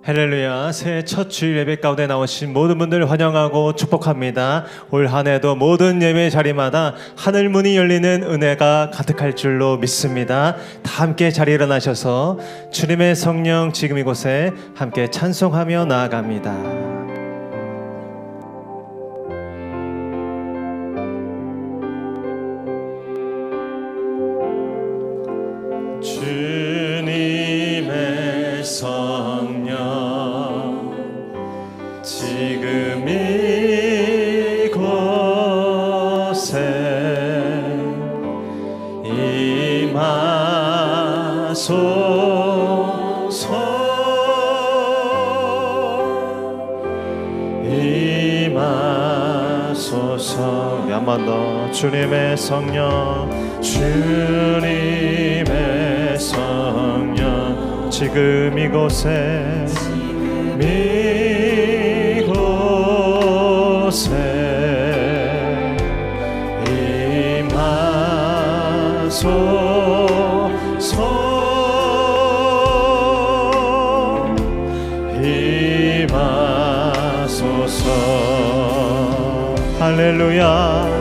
할렐루야. 새해 첫 주일 예배 가운데 나오신 모든 분들 환영하고 축복합니다. 올 한 해도 모든 예배 자리마다 하늘 문이 열리는 은혜가 가득할 줄로 믿습니다. 다 함께 자리에 일어나셔서 주님의 성령 지금 이곳에 함께 찬송하며 나아갑니다. 주님의 성령 지금 이곳에 임하소서. 한 번 더. 주님의 성령 주님의 성령 지금 이곳에 임하소서. 할렐루야.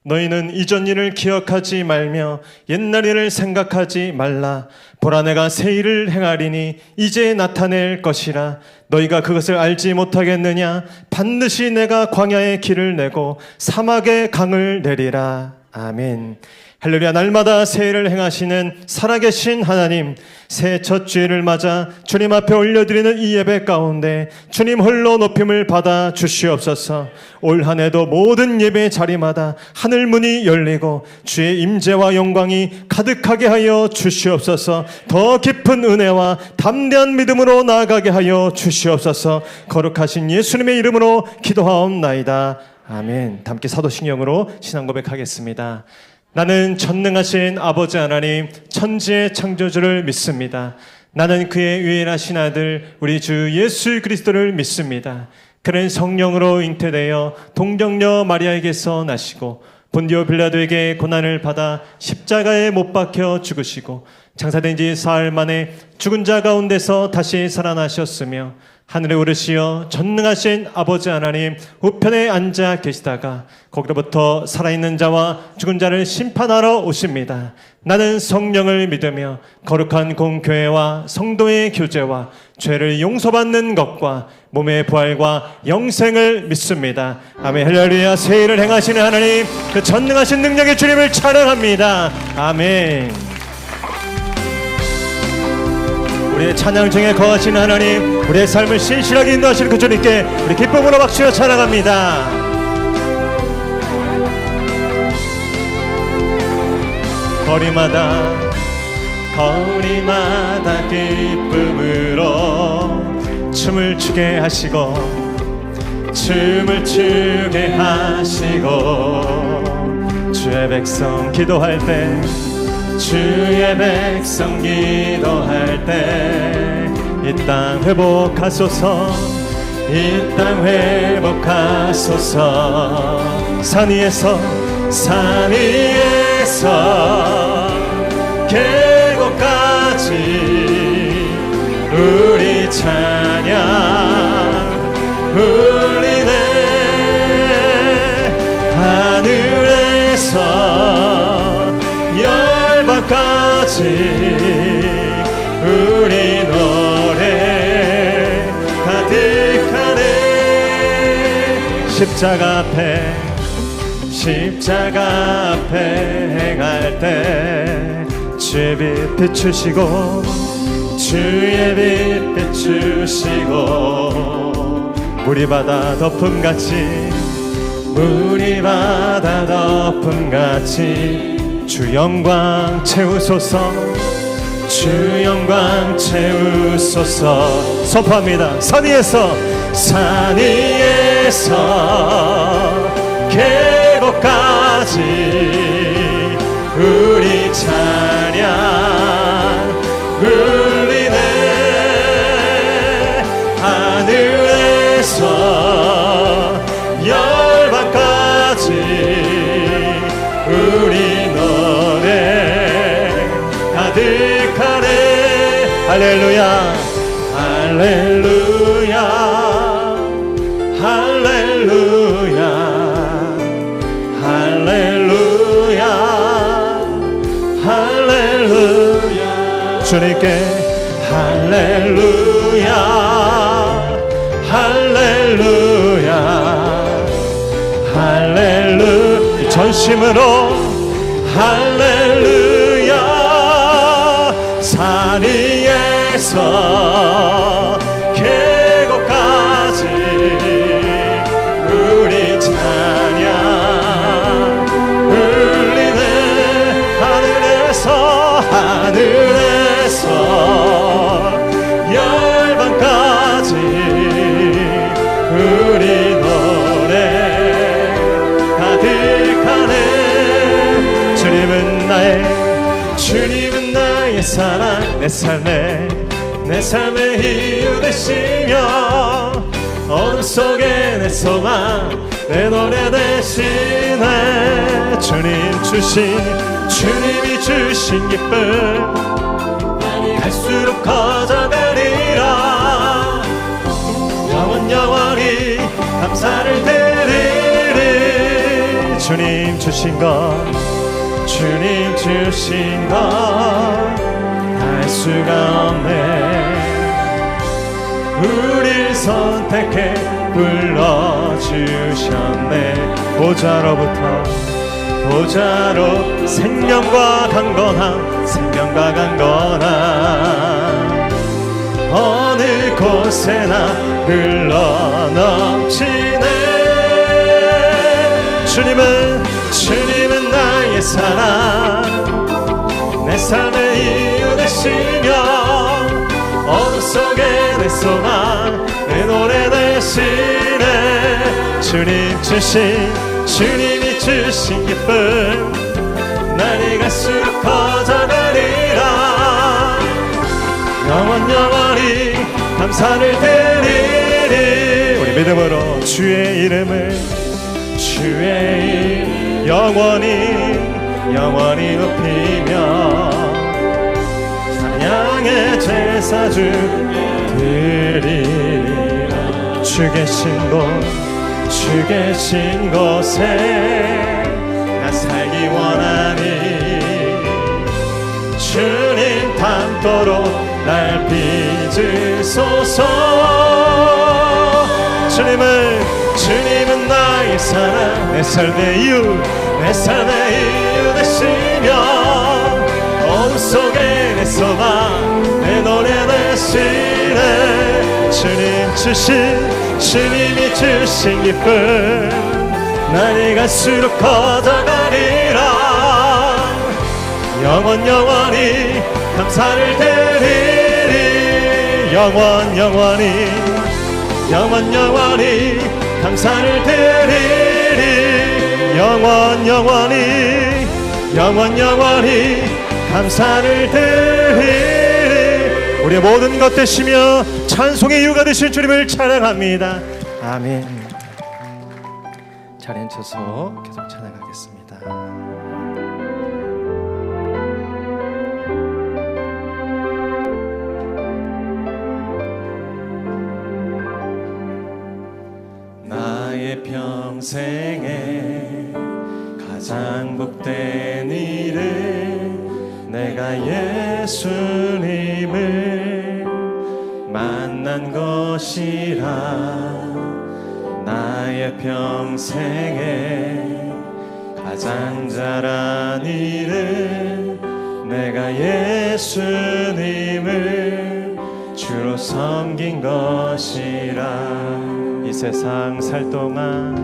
너희는 이전 일을 기억하지 말며 옛날 일을 생각하지 말라. 보라, 내가 새 일을 행하리니 이제 나타낼 것이라. 너희가 그것을 알지 못하겠느냐? 반드시 내가 광야에 길을 내고 사막에 강을 내리라. 아멘. 할렐루야. 날마다 새 일을 행하시는 살아계신 하나님, 새해 첫 주일을 맞아 주님 앞에 올려드리는 이 예배 가운데 주님 홀로 높임을 받아 주시옵소서. 올 한 해도 모든 예배 자리마다 하늘 문이 열리고 주의 임재와 영광이 가득하게 하여 주시옵소서. 더 깊은 은혜와 담대한 믿음으로 나아가게 하여 주시옵소서. 거룩하신 예수님의 이름으로 기도하옵나이다. 아멘. 함께 사도신경으로 신앙 고백하겠습니다. 나는 전능하신 아버지 하나님, 천지의 창조주를 믿습니다. 나는 그의 유일하신 아들 우리 주 예수 그리스도를 믿습니다. 그는 성령으로 잉태되어 동정녀 마리아에게서 나시고 본디오 빌라도에게 고난을 받아 십자가에 못 박혀 죽으시고 장사된 지 사흘 만에 죽은 자 가운데서 다시 살아나셨으며 하늘에 오르시어 전능하신 아버지 하나님 우편에 앉아 계시다가 거기로부터 살아있는 자와 죽은 자를 심판하러 오십니다. 나는 성령을 믿으며 거룩한 공교회와 성도의 교제와 죄를 용서받는 것과 몸의 부활과 영생을 믿습니다. 아멘. 할렐루야. 새 일을 행하시는 하나님, 그 전능하신 능력의 주님을 찬양합니다. 아멘. 우리의 찬양 중에 거하시는 하나님, 우리의 삶을 신실하게 인도하시는 그 주님께 우리 기쁨으로 박수여 찬양합니다. 거리마다 기쁨으로 춤을 추게 하시고 주의 백성 기도할 때 이 땅 회복하소서. 산 위에서 계곡까지 우리 찬양 울리네. 하늘에서 열방까지 우리 노래 가득한 십자가 앞에 행할 때 주의 빛 비추시고 주의 빛 비추시고 물이 바다 덮음같이 주 영광 채우소서 주 영광 채우소서. 선포합니다. 산 위에서 계곡까지 우리 찬양 울리네. 하늘에서 열방까지 우리 노래 가득하네. 할렐루야 할렐루야 할렐루야 할렐루야 할렐루야. 주님께 할렐루야 할렐루야 할렐루야. 전심으로 할렐루야. 산 위에서 계곡까지 우리 찬양 울리네. 하늘에서 열방까지 우리 노래 가득하네. 주님은 나의 사랑, 내 삶의 이유 되시며 어둠 속에 내 소망, 내 노래 되시네. 주님이 주신 기쁨 갈수록 커져가리라. 영원히 감사를 드리리. 주님 주신 것 알 수가 없네. 우릴 선택해 불러주셨네. 보좌로 생명과 강건함 어느 곳에나 흘러넘치네. 주님은 나의 사랑, 내 삶의 이유 되시며 어둠 속에 내 소망, 내 노래 되시네. 주님이 주신 기쁨 날이 갈수록 커져가리라. 영원히 감사를 드리리. 우리 믿음으로 주의 이름 영원히 높이며 찬양의 제사 드리리라. 주 계신 곳에 나 살기 원하니 주님 닮도록 날 빚으소서. 주님은 나의 사랑, 내 삶의 이유 되시며 어둠 속에 내 소망, 내 노래 되시네. 주님이 주신 기쁨 날이 갈수록 커져가리라. 영원히 감사를 드리리. 영원히 감사를 드리리. 영원히 감사를 드리리. 우리의 모든 것 되시며 찬송의 이유가 되신 주님을 찬양합니다. 아멘. 자리에 앉혀서 계속 찬양하겠습니다. 나의 평생에 가장 복된 일은 내가 예수님을 만난 것이라. 나의 나의 평생에 가장 잘한 일은 내가 예수님을 주로 섬긴 것이라. 이 세상 살 동안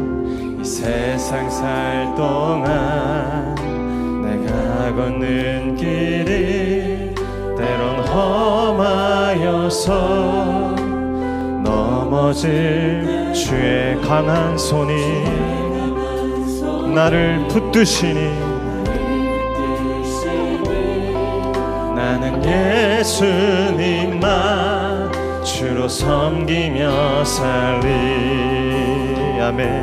내가 걷는 길이 때론 험하여서 넘어질 주의 강한 손이 나를 붙드시니 나는 예수님만 주로 섬기며 살리. 아멘.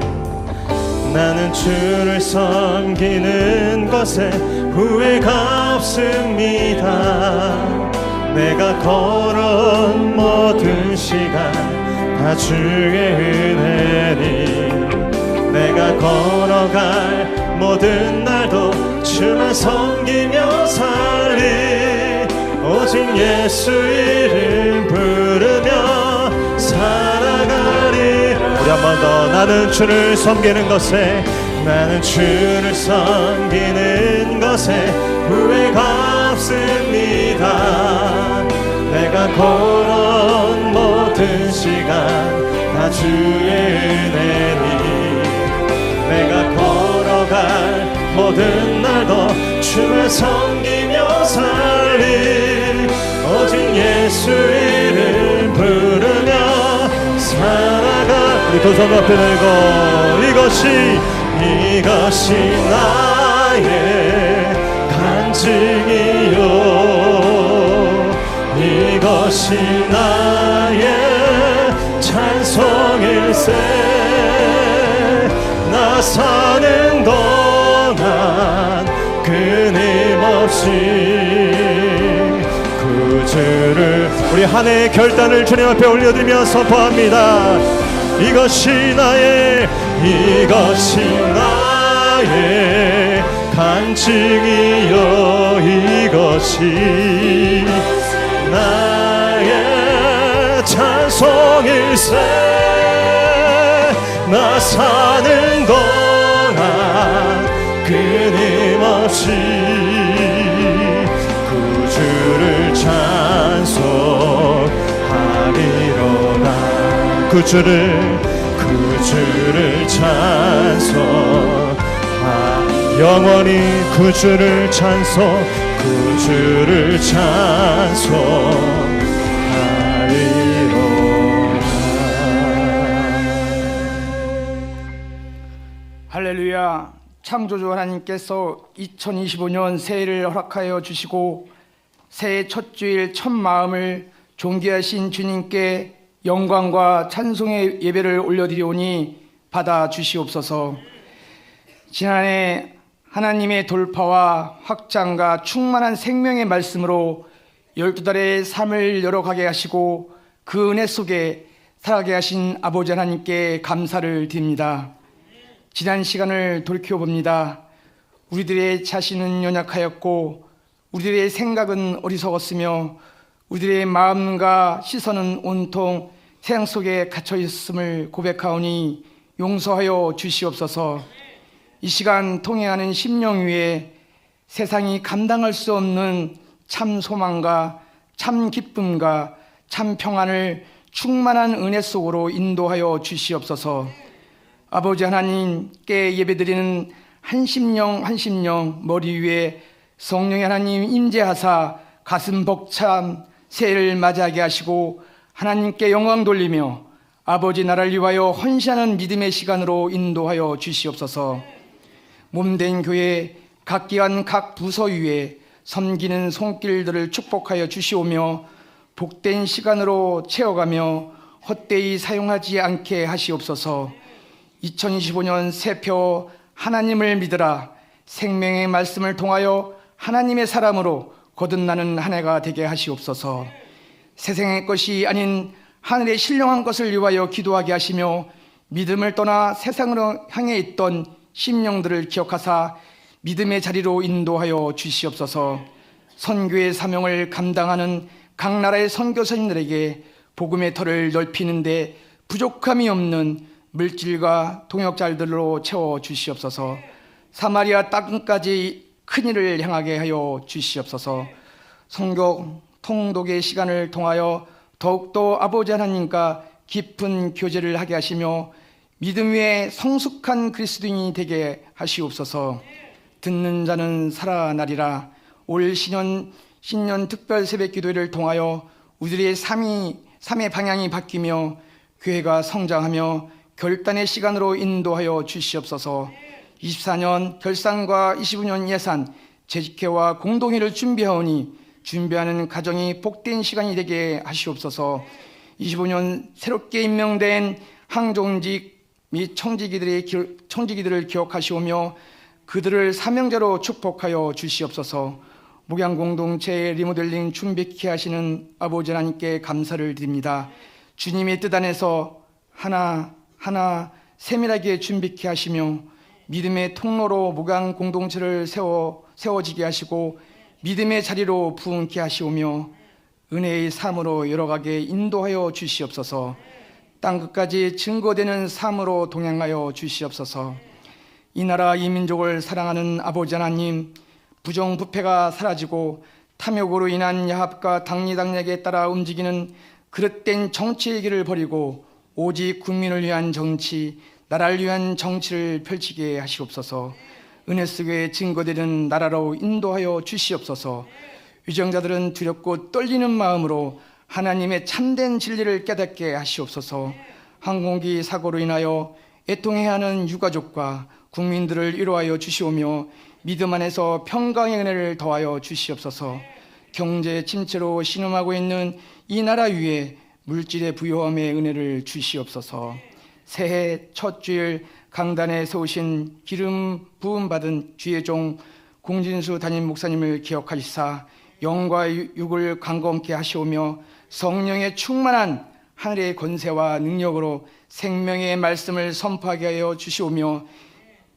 나는 주를 섬기는 것에 후회가 없습니다. 내가 걸어온 모든 시간 다 주의 은혜니 내가 걸어갈 모든 날도 주만 섬기며 살리. 오직 예수 이름 부르며 살아가리. 우리 한 번 더. 나는 주를 섬기는 것에 후회가 없습니다. 내가 걸어온 모든 시간 다 주의 은혜니 내가 걸어갈 모든 날도 주를 섬기며 살리. 오직 예수 이름 부르며 살아가. 우리 두 손 앞에 들고 이것이 나의 간증이요 이것이 나의 찬송일세. 나 사는 동안 끊임없이 구주를. 우리 한 해의 결단을 주님 앞에 올려드리며 선포합니다. 이것이 나의 간증이요 이것이 나의 찬송일세. 나 사는 동안 끊임없이 구주를 찬송하리로다. 구주를 찬송하. 영원히 구주를 찬송하리로다. 할렐루야. 창조주 하나님께서 2025년 새해를 허락하여 주시고 새해 첫 주일 첫 마음을 존귀하신 주님께 영광과 찬송의 예배를 올려드리오니 받아 주시옵소서. 지난해 하나님의 돌파와 확장과 충만한 생명의 말씀으로 12달의 삶을 열어가게 하시고 그 은혜 속에 살아가게 하신 아버지 하나님께 감사를 드립니다. 지난 시간을 돌이켜봅니다. 우리들의 자신은 연약하였고 우리들의 생각은 어리석었으며 우리들의 마음과 시선은 온통 세상 속에 갇혀 있음을 고백하오니 용서하여 주시옵소서. 이 시간 통행하는 심령 위에 세상이 감당할 수 없는 참 소망과 참 기쁨과 참 평안을 충만한 은혜 속으로 인도하여 주시옵소서. 아버지 하나님께 예배드리는 한 심령 한 심령 머리 위에 성령의 하나님 임재하사 가슴 벅찬 새해를 맞이하게 하시고 하나님께 영광 돌리며 아버지 나라를 위하여 헌신하는 믿음의 시간으로 인도하여 주시옵소서. 몸된 교회 각 기관 각 부서 위에 섬기는 손길들을 축복하여 주시오며 복된 시간으로 채워가며 헛되이 사용하지 않게 하시옵소서. 2025년 새표 하나님을 믿으라 생명의 말씀을 통하여 하나님의 사람으로 거듭나는 한 해가 되게 하시옵소서. 세상의 것이 아닌 하늘의 신령한 것을 위하여 기도하게 하시며 믿음을 떠나 세상으로 향해 있던 심령들을 기억하사 믿음의 자리로 인도하여 주시옵소서. 선교의 사명을 감당하는 각 나라의 선교사님들에게 복음의 터를 넓히는데 부족함이 없는 물질과 동역자들로 채워 주시옵소서. 사마리아 땅까지 큰일을 향하게 하여 주시옵소서. 성경 통독의 시간을 통하여 더욱더 아버지 하나님과 깊은 교제를 하게 하시며 믿음 위에 성숙한 그리스도인이 되게 하시옵소서. 듣는 자는 살아나리라. 올 신년 특별 새벽 기도회를 통하여 우리의 삶의 방향이 바뀌며 교회가 성장하며 결단의 시간으로 인도하여 주시옵소서. 24년 결산과 25년 예산 재직회와 공동회를 준비하오니 준비하는 가정이 복된 시간이 되게 하시옵소서. 25년 새롭게 임명된 항종직 및 청지기들을 기억하시오며 그들을 사명자로 축복하여 주시옵소서. 목양공동체의 리모델링 준비케 하시는 아버지 하나님께 감사를 드립니다. 주님의 뜻 안에서 하나하나 세밀하게 준비케 하시며 믿음의 통로로 목양공동체를 세워지게 하시고 믿음의 자리로 부흥케 하시오며 은혜의 삶으로 열어가게 인도하여 주시옵소서. 땅끝까지 증거되는 삶으로 동행하여 주시옵소서. 이 나라 이 민족을 사랑하는 아버지 하나님, 부정부패가 사라지고 탐욕으로 인한 야합과 당리당략에 따라 움직이는 그릇된 정치의 길을 버리고 오직 국민을 위한 정치, 나라를 위한 정치를 펼치게 하시옵소서. 은혜 속에 증거되는 나라로 인도하여 주시옵소서. 위정자들은 두렵고 떨리는 마음으로 하나님의 참된 진리를 깨닫게 하시옵소서. 항공기 사고로 인하여 애통해야 하는 유가족과 국민들을 위로하여 주시오며 믿음 안에서 평강의 은혜를 더하여 주시옵소서. 경제 침체로 신음하고 있는 이 나라 위에 물질의 부요함의 은혜를 주시옵소서. 새해 첫 주일 강단에 세우신 기름 부음 받은 주의 종 공진수 담임 목사님을 기억하시사 영과 육을 강건케 하시오며 성령의 충만한 하늘의 권세와 능력으로 생명의 말씀을 선포하게 하여 주시오며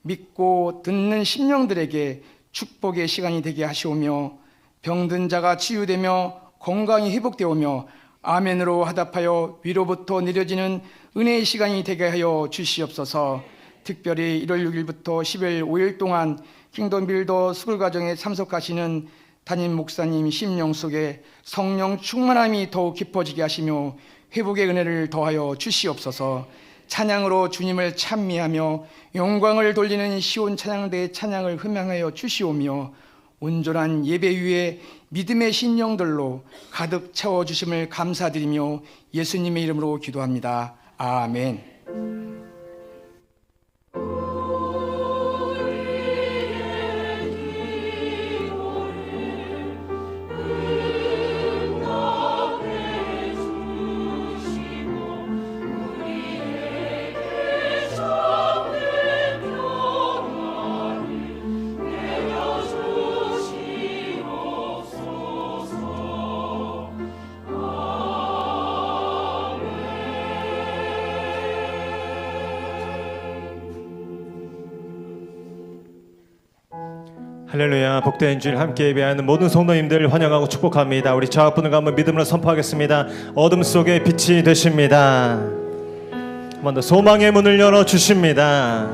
믿고 듣는 심령들에게 축복의 시간이 되게 하시오며 병든 자가 치유되며 건강이 회복되오며 아멘으로 화답하여 위로부터 내려지는 은혜의 시간이 되게 하여 주시옵소서. 특별히 1월 6일부터 10일 5일 동안 킹덤 빌더 수글 과정에 참석하시는 담임 목사님 심령 속에 성령 충만함이 더욱 깊어지게 하시며 회복의 은혜를 더하여 주시옵소서. 찬양으로 주님을 찬미하며 영광을 돌리는 시온 찬양대의 찬양을 흠양하여 주시오며 온전한 예배 위에 믿음의 신령들로 가득 채워주심을 감사드리며 예수님의 이름으로 기도합니다. 아멘. 할렐루야. 복된 주일 함께 예배하는 모든 성도님들 환영하고 축복합니다. 우리 좌우분을 한번 믿음으로 선포하겠습니다. 어둠 속에 빛이 되십니다. 한 번 더 소망의 문을 열어주십니다.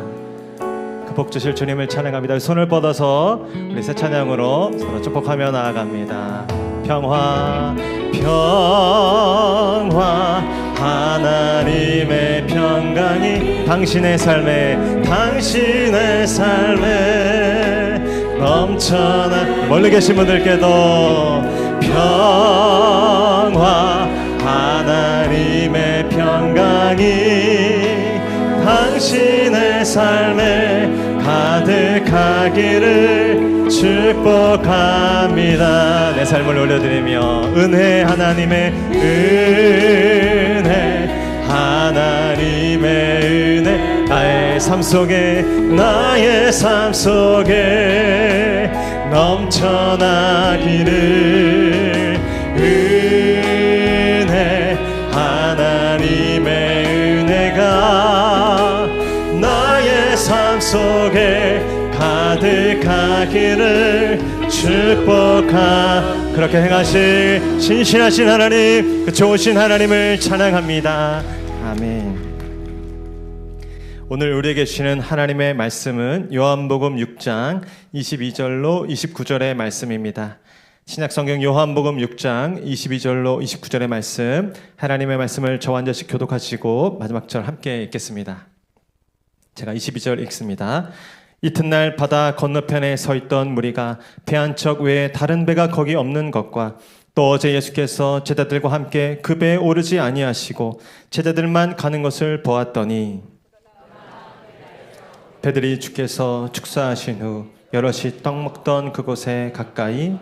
그 복 주실 주님을 찬양합니다. 손을 뻗어서 우리 새 찬양으로 서로 축복하며 나아갑니다. 평화 평화 하나님의 평강이 당신의 삶에 넘쳐나 멀리 계신 분들께도 평화 하나님의 평강이 당신의 삶에 가득하기를 축복합니다. 내 삶을 올려드리며 은혜 하나님의 은혜 하나님의 은혜 나의 삶 속에 넘쳐나기를 은혜 하나님의 은혜가 나의 삶 속에 가득하기를 그렇게 행하실 신실하신 하나님, 그 좋으신 하나님을 찬양합니다. 아멘. 오늘 우리에게 주시는 하나님의 말씀은 요한복음 6장 22절로 29절의 말씀입니다. 신약성경 요한복음 6장 22절로 29절의 말씀, 하나님의 말씀을 저와 한 절씩 교독하시고 마지막 절 함께 읽겠습니다. 제가 22절 읽습니다. 이튿날 바다 건너편에 서 있던 무리가 배 한 척 외에 다른 배가 거기 없는 것과 또 어제 예수께서 제자들과 함께 그 배에 오르지 아니하시고 제자들만 가는 것을 보았더니 배들이 주께서 축사하신 후 여럿이 떡 먹던 그곳에 가까이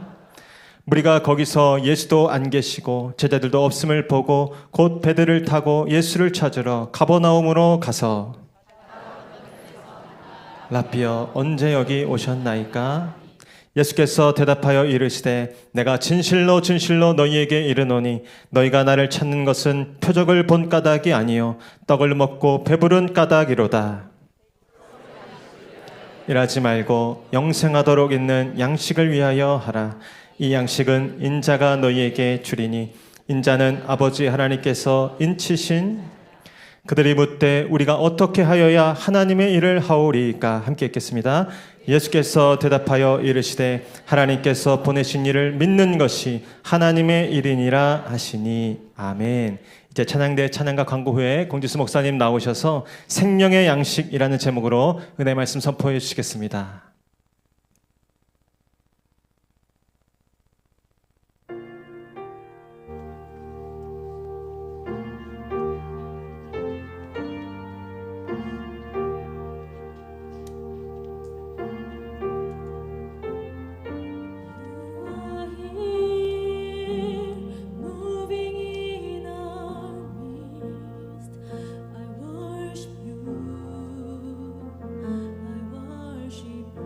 무리가 거기서 예수도 안 계시고 제자들도 없음을 보고 곧 배들을 타고 예수를 찾으러 가버나움으로 가서 라삐여 언제 여기 오셨나이까? 예수께서 대답하여 이르시되 내가 진실로 진실로 너희에게 이르노니 너희가 나를 찾는 것은 표적을 본 까닭이 아니요 떡을 먹고 배부른 까닭이로다. 일하지 말고 영생하도록 있는 양식을 위하여 하라. 이 양식은 인자가 너희에게 주리니 인자는 아버지 하나님께서 인치신. 그들이 묻되 우리가 어떻게 하여야 하나님의 일을 하오리까? 함께 읽겠습니다. 예수께서 대답하여 이르시되 하나님께서 보내신 일을 믿는 것이 하나님의 일이니라 하시니. 아멘. 이제 찬양대 찬양가 광고 후에 공지수 목사님 나오셔서 생명의 양식이라는 제목으로 은혜 말씀 선포해 주시겠습니다. I worship you.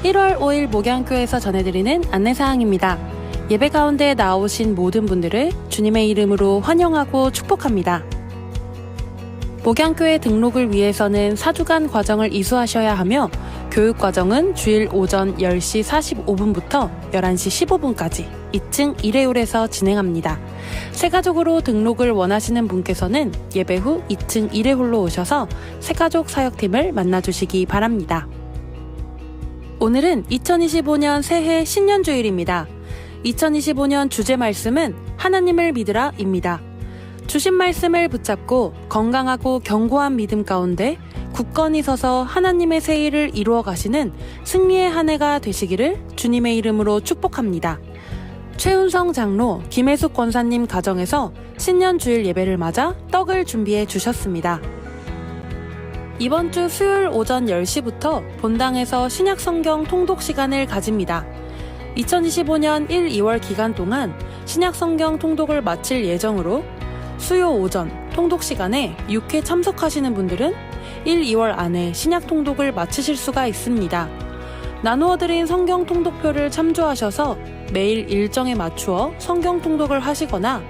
1월 5일 목양교에서 전해드리는 안내사항입니다. 예배 가운데 나오신 모든 분들을 주님의 이름으로 환영하고 축복합니다. 목양교회 등록을 위해서는 4주간 과정을 이수하셔야 하며 교육과정은 주일 오전 10시 45분부터 11시 15분까지 2층 1회홀에서 진행합니다. 새가족으로 등록을 원하시는 분께서는 예배 후 2층 1회홀로 오셔서 새가족 사역팀을 만나주시기 바랍니다. 오늘은 2025년 새해 신년주일입니다. 2025년 주제 말씀은 하나님을 믿으라입니다. 주신 말씀을 붙잡고 건강하고 견고한 믿음 가운데 굳건히 서서 하나님의 새 일을 이루어 가시는 승리의 한 해가 되시기를 주님의 이름으로 축복합니다. 최운성 장로, 김혜숙 권사님 가정에서 신년 주일 예배를 맞아 떡을 준비해 주셨습니다. 이번 주 수요일 오전 10시부터 본당에서 신약 성경 통독 시간을 가집니다. 2025년 1, 2월 기간 동안 신약 성경 통독을 마칠 예정으로 수요 오전 통독 시간에 6회 참석하시는 분들은 1, 2월 안에 신약 통독을 마치실 수가 있습니다. 나누어드린 성경 통독표를 참조하셔서 매일 일정에 맞추어 성경 통독을 하시거나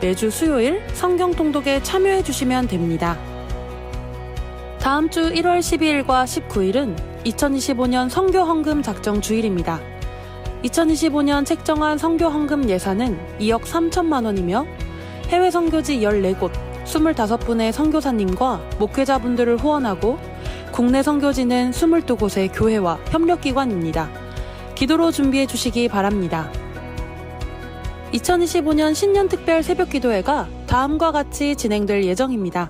매주 수요일 성경 통독에 참여해 주시면 됩니다. 다음 주 1월 12일과 19일은 2025년 선교 헌금 작정 주일입니다. 2025년 책정한 선교 헌금 예산은 2억 3천만 원이며 해외 선교지 14곳, 25분의 선교사님과 목회자분들을 후원하고 국내 선교지는 22곳의 교회와 협력기관입니다. 기도로 준비해 주시기 바랍니다. 2025년 신년특별 새벽기도회가 다음과 같이 진행될 예정입니다.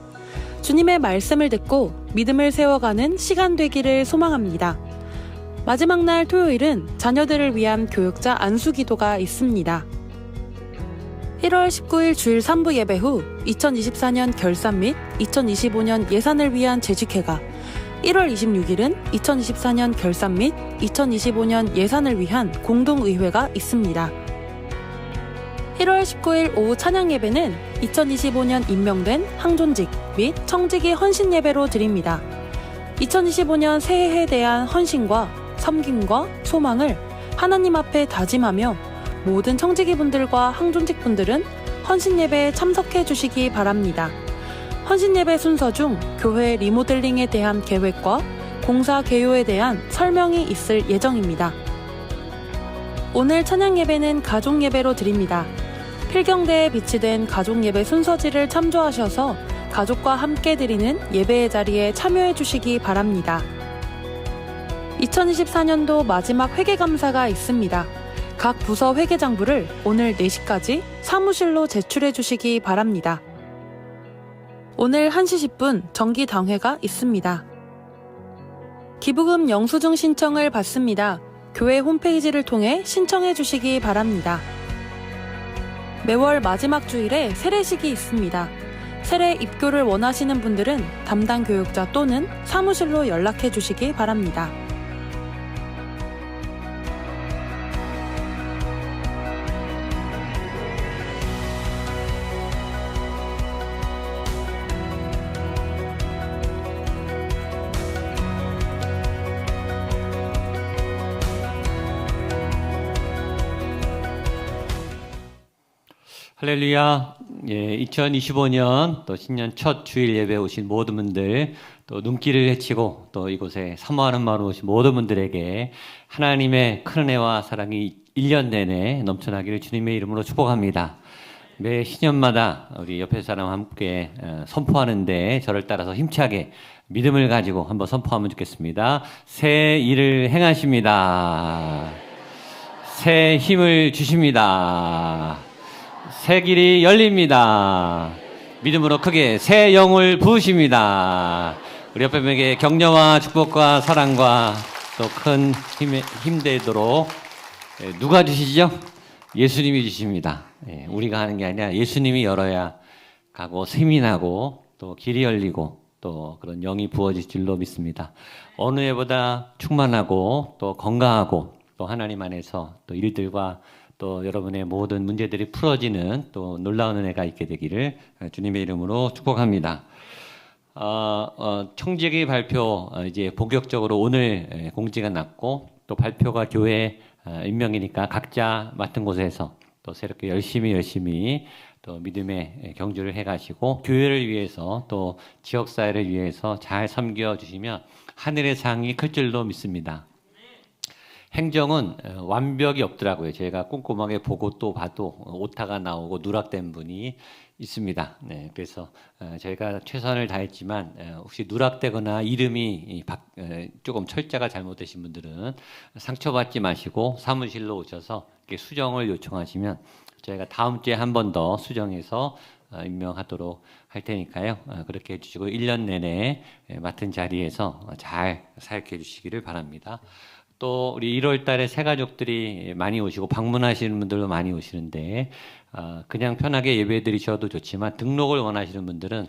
주님의 말씀을 듣고 믿음을 세워가는 시간 되기를 소망합니다. 마지막 날 토요일은 자녀들을 위한 교육자 안수기도가 있습니다. 1월 19일 주일 3부 예배 후 2024년 결산 및 2025년 예산을 위한 재직회가, 1월 26일은 2024년 결산 및 2025년 예산을 위한 공동의회가 있습니다. 1월 19일 오후 찬양 예배는 2025년 임명된 항존직 및 청직이 헌신 예배로 드립니다. 2025년 새해에 대한 헌신과 섬김과 소망을 하나님 앞에 다짐하며 모든 청지기 분들과 항존직 분들은 헌신 예배에 참석해 주시기 바랍니다. 헌신 예배 순서 중 교회 리모델링에 대한 계획과 공사 개요에 대한 설명이 있을 예정입니다. 오늘 찬양 예배는 가족 예배로 드립니다. 필경대에 비치된 가족 예배 순서지를 참조하셔서 가족과 함께 드리는 예배의 자리에 참여해 주시기 바랍니다. 2024년도 마지막 회계감사가 있습니다. 각 부서 회계장부를 오늘 4시까지 사무실로 제출해 주시기 바랍니다. 오늘 1시 10분 정기당회가 있습니다. 기부금 영수증 신청을 받습니다. 교회 홈페이지를 통해 신청해 주시기 바랍니다. 매월 마지막 주일에 세례식이 있습니다. 세례 입교를 원하시는 분들은 담당 교육자 또는 사무실로 연락해 주시기 바랍니다. 할렐루야. 예, 2025년 또 신년 첫 주일 예배 오신 모든 분들, 또 눈길을 헤치고 또 이곳에 사모하는 마음으로 오신 모든 분들에게 하나님의 큰 은혜와 사랑이 1년 내내 넘쳐나기를 주님의 이름으로 축복합니다. 매 신년마다 우리 옆에 사람과 함께 선포하는데 저를 따라서 힘차게 믿음을 가지고 한번 선포하면 좋겠습니다. 새 일을 행하십니다. 새 힘을 주십니다. 새 길이 열립니다. 믿음으로 크게 새 영을 부으십니다. 우리 옆에 분에게 격려와 축복과 사랑과 또 큰 힘되도록 누가 주시죠? 예수님이 주십니다. 우리가 하는 게 아니라 예수님이 열어야 가고 샘이 나고 또 길이 열리고 또 그런 영이 부어질 줄로 믿습니다. 어느 해보다 충만하고 또 건강하고 또 하나님 안에서 또 일들과 또 여러분의 모든 문제들이 풀어지는 또 놀라운 은혜가 있게 되기를 주님의 이름으로 축복합니다. 청지기 발표 이제 본격적으로 오늘 공지가 났고 또 발표가 교회 임명이니까 각자 맡은 곳에서 또 새롭게 열심히 또 믿음의 경주를 해가시고 교회를 위해서 또 지역사회를 위해서 잘 섬겨주시면 하늘의 상이 클 줄로 믿습니다. 행정은 완벽이 없더라고요. 제가 꼼꼼하게 보고 또 봐도 오타가 나오고 누락된 분이 있습니다. 네, 그래서 저희가 최선을 다했지만 혹시 누락되거나 이름이 조금 철자가 잘못되신 분들은 상처받지 마시고 사무실로 오셔서 이렇게 수정을 요청하시면 저희가 다음 주에 한 번 더 수정해서 임명하도록 할 테니까요. 그렇게 해주시고 1년 내내 맡은 자리에서 잘 사역해 주시기를 바랍니다. 또 우리 1월 달에 새 가족들이 많이 오시고 방문하시는 분들도 많이 오시는데 그냥 편하게 예배 드리셔도 좋지만 등록을 원하시는 분들은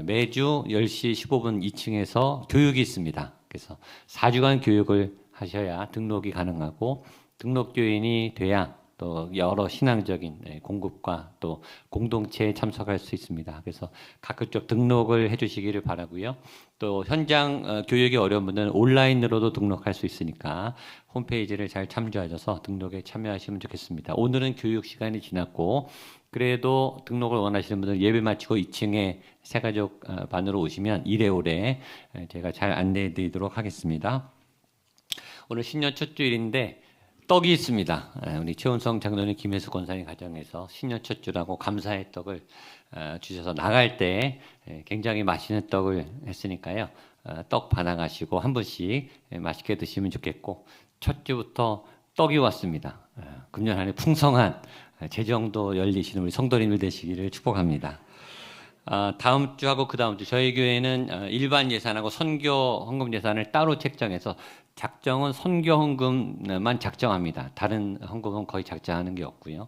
매주 10시 15분 2층에서 교육이 있습니다. 그래서 4주간 교육을 하셔야 등록이 가능하고 등록교인이 돼야 또 여러 신앙적인 공급과 또 공동체에 참석할 수 있습니다. 그래서 가급적 등록을 해주시기를 바라고요. 또 현장 교육이 어려운 분들은 온라인으로도 등록할 수 있으니까 홈페이지를 잘 참조하셔서 등록에 참여하시면 좋겠습니다. 오늘은 교육 시간이 지났고 그래도 등록을 원하시는 분들은 예배 마치고 2층에 새가족 반으로 오시면 이래오래 제가 잘 안내해 드리도록 하겠습니다. 오늘 신년 첫 주일인데 떡이 있습니다. 우리 최은성 장로님, 김혜수 권사님 가정에서 신년 첫 주라고 감사의 떡을 주셔서 나갈 때 굉장히 맛있는 떡을 했으니까요. 떡 받아가시고 한 분씩 맛있게 드시면 좋겠고 첫 주부터 떡이 왔습니다. 금년 한 해 풍성한 재정도 열리시는 우리 성도님들 되시기를 축복합니다. 다음 주하고 그 다음 주 저희 교회는 일반 예산하고 선교 헌금 예산을 따로 책정해서 작정은 선교 헌금만 작정합니다. 다른 헌금은 거의 작정하는 게 없고요.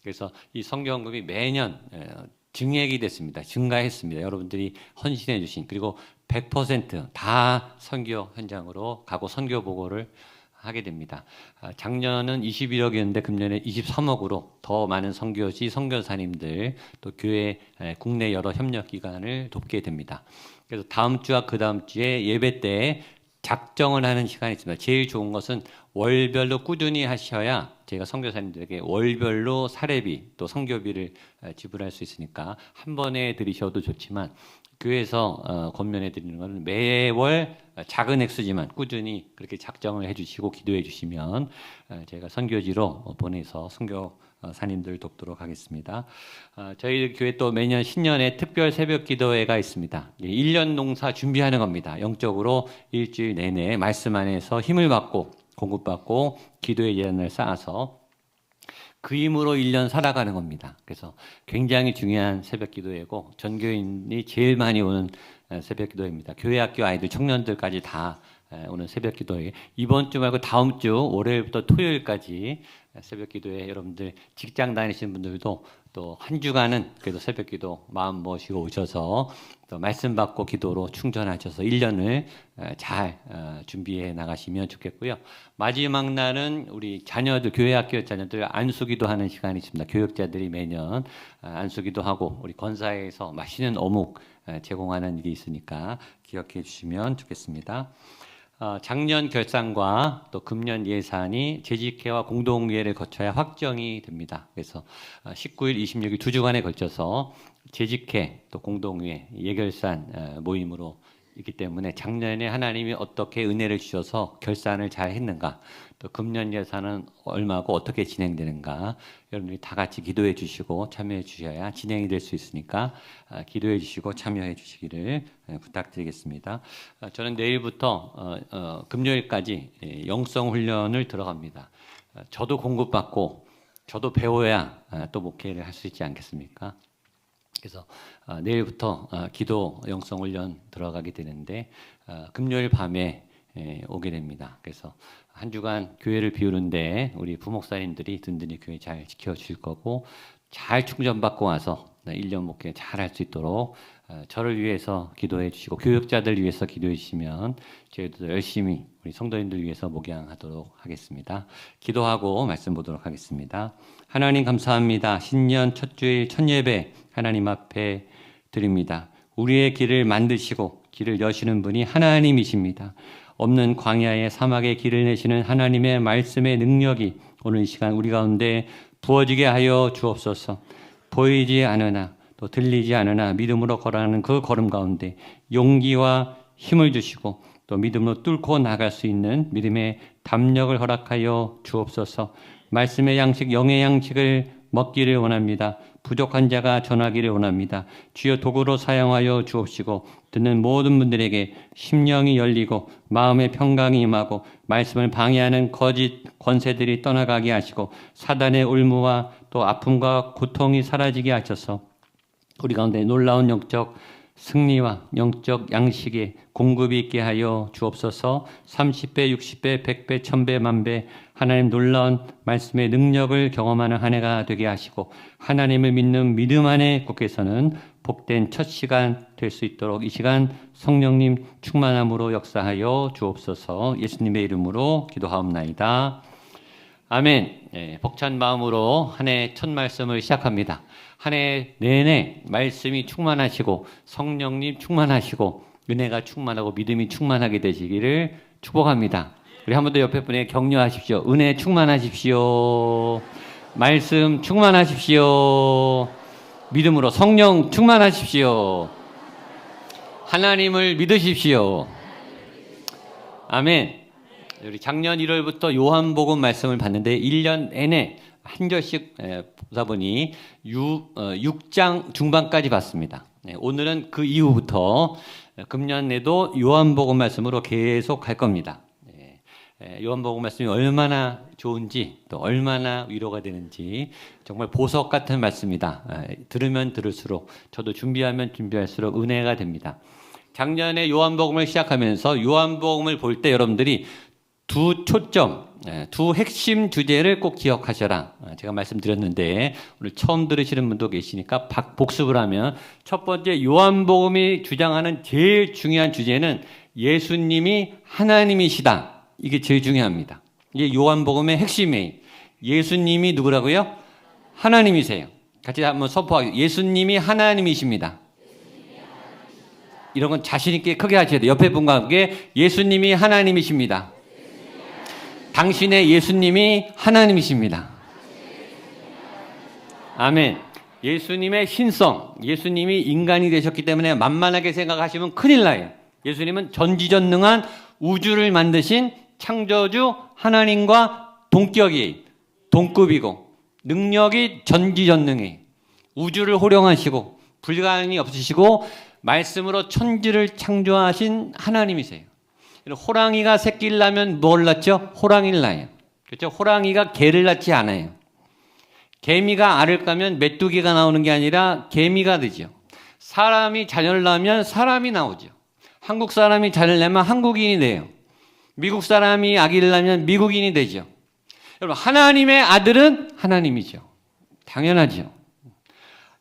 그래서 이 선교 헌금이 매년 증액이 됐습니다. 증가했습니다. 여러분들이 헌신해 주신 그리고 100% 선교 현장으로 가고 선교 보고를 하게 됩니다. 작년은 21억이었는데 금년에 23억으로 더 많은 선교지, 선교사님들 또 교회 국내 여러 협력기관을 돕게 됩니다. 그래서 다음 주와 그 다음 주에 예배 때 작정을 하는 시간이 있습니다. 제일 좋은 것은 월별로 꾸준히 하셔야 제가 선교사님들에게 월별로 사례비 또 선교비를 지불할 수 있으니까 한 번에 드리셔도 좋지만 교회에서 권면해 드리는 것은 매월 작은 액수지만 꾸준히 그렇게 작정을 해주시고 기도해 주시면 제가 선교지로 보내서 선교사님들 돕도록 하겠습니다. 저희 교회 또 매년 신년에 특별 새벽 기도회가 있습니다. 1년 농사 준비하는 겁니다. 영적으로 일주일 내내 말씀 안에서 힘을 받고 공급받고 기도의 예언을 쌓아서 그 힘으로 1년 살아가는 겁니다. 그래서 굉장히 중요한 새벽 기도회고 전교인이 제일 많이 오는 새벽 기도회입니다. 교회 학교 아이들 청년들까지 다 오는 새벽 기도회. 이번 주 말고 다음 주 월요일부터 토요일까지 새벽 기도회 여러분들 직장 다니시는 분들도 또 한 주간은 그래도 새벽 기도 마음 모시고 오셔서 또 말씀 받고 기도로 충전하셔서 1년을 잘 준비해 나가시면 좋겠고요. 마지막 날은 우리 자녀들, 교회 학교 자녀들 안수기도 하는 시간이 있습니다. 교육자들이 매년 안수기도 하고 우리 권사회에서 맛있는 어묵 제공하는 일이 있으니까 기억해 주시면 좋겠습니다. 작년 결산과 또 금년 예산이 재직회와 공동의회를 거쳐야 확정이 됩니다. 그래서 19일, 26일 두 주간에 걸쳐서 재직회 또 공동의회 예결산 모임으로 있기 때문에 작년에 하나님이 어떻게 은혜를 주셔서 결산을 잘 했는가 또 금년 예산은 얼마고 어떻게 진행되는가 여러분들이 다 같이 기도해 주시고 참여해 주셔야 진행이 될 수 있으니까 기도해 주시고 참여해 주시기를 부탁드리겠습니다. 저는 내일부터 금요일까지 영성 훈련을 들어갑니다. 저도 공급받고 저도 배워야 또 목회를 할 수 있지 않겠습니까? 그래서 내일부터 기도 영성 훈련 들어가게 되는데 금요일 밤에 오게 됩니다. 그래서 한 주간 교회를 비우는데 우리 부목사님들이 든든히 교회 잘 지켜주실 거고 잘 충전받고 와서 1년 목회 잘 할 수 있도록 저를 위해서 기도해 주시고 교육자들 위해서 기도해 주시면 저희도 열심히 우리 성도님들 위해서 목양하도록 하겠습니다. 기도하고 말씀 보도록 하겠습니다. 하나님 감사합니다. 신년 첫 주일 첫 예배 하나님 앞에 드립니다. 우리의 길을 만드시고 길을 여시는 분이 하나님이십니다. 없는 광야의 사막의 길을 내시는 하나님의 말씀의 능력이 오늘 이 시간 우리 가운데 부어지게 하여 주옵소서. 보이지 않으나 또 들리지 않으나 믿음으로 걸어가는 그 걸음 가운데 용기와 힘을 주시고 또 믿음으로 뚫고 나갈 수 있는 믿음의 담력을 허락하여 주옵소서. 말씀의 양식, 영의 양식을 먹기를 원합니다. 부족한 자가 전하기를 원합니다. 주여 도구로 사용하여 주옵시고 듣는 모든 분들에게 심령이 열리고 마음의 평강이 임하고 말씀을 방해하는 거짓 권세들이 떠나가게 하시고 사단의 올무와 또 아픔과 고통이 사라지게 하셔서 우리 가운데 놀라운 영적 승리와 영적 양식의 공급이 있게 하여 주옵소서. 30배, 60배, 100배, 1000배, 만배 하나님 놀라운 말씀의 능력을 경험하는 한 해가 되게 하시고 하나님을 믿는 믿음 안에 굳게 서는 복된 첫 시간 될 수 있도록 이 시간 성령님 충만함으로 역사하여 주옵소서. 예수님의 이름으로 기도하옵나이다. 아멘. 벅찬 마음으로 한 해 첫 말씀을 시작합니다. 한 해 내내 말씀이 충만하시고 성령님 충만하시고 은혜가 충만하고 믿음이 충만하게 되시기를 축복합니다. 우리 한 번 더 옆에 분에 격려하십시오. 은혜 충만하십시오. 말씀 충만하십시오. 믿음으로 성령 충만하십시오. 하나님을 믿으십시오. 아멘. 우리 작년 1월부터 요한복음 말씀을 봤는데 1년 내내 한 절씩 보다 보니 6장 중반까지 봤습니다. 오늘은 그 이후부터 금년에도 요한복음 말씀으로 계속 갈 겁니다. 요한복음 말씀이 얼마나 좋은지 또 얼마나 위로가 되는지 정말 보석 같은 말씀이다. 들으면 들을수록 저도 준비하면 준비할수록 은혜가 됩니다. 작년에 요한복음을 시작하면서 요한복음을 볼 때 여러분들이 두 초점, 두 핵심 주제를 꼭 기억하셔라. 제가 말씀드렸는데 오늘 처음 들으시는 분도 계시니까 복습을 하면 첫 번째 요한복음이 주장하는 제일 중요한 주제는 예수님이 하나님이시다. 이게 제일 중요합니다. 이게 요한복음의 핵심이에요. 예수님이 누구라고요? 하나님이세요. 같이 한번 선포하겠습니다. 예수님이 하나님이십니다. 이런 건 자신 있게 크게 하셔야 돼요. 옆에 분과 함께 예수님이 하나님이십니다. 당신의 예수님이 하나님이십니다. 아멘. 예수님의 신성, 예수님이 인간이 되셨기 때문에 만만하게 생각하시면 큰일 나요. 예수님은 전지전능한 우주를 만드신 창조주 하나님과 동격이에요. 동급이고 능력이 전지전능해요. 우주를 호령하시고 불가능이 없으시고 말씀으로 천지를 창조하신 하나님이세요. 호랑이가 새끼를 낳으면 뭘 낳죠? 호랑이를 낳아요. 그렇죠? 호랑이가 개를 낳지 않아요. 개미가 알을 까면 메뚜기가 나오는 게 아니라 개미가 되죠. 사람이 자녀를 낳으면 사람이 나오죠. 한국 사람이 자녀를 낳으면 한국인이 돼요. 미국 사람이 아기를 낳으면 미국인이 되죠. 여러분, 하나님의 아들은 하나님이죠. 당연하죠.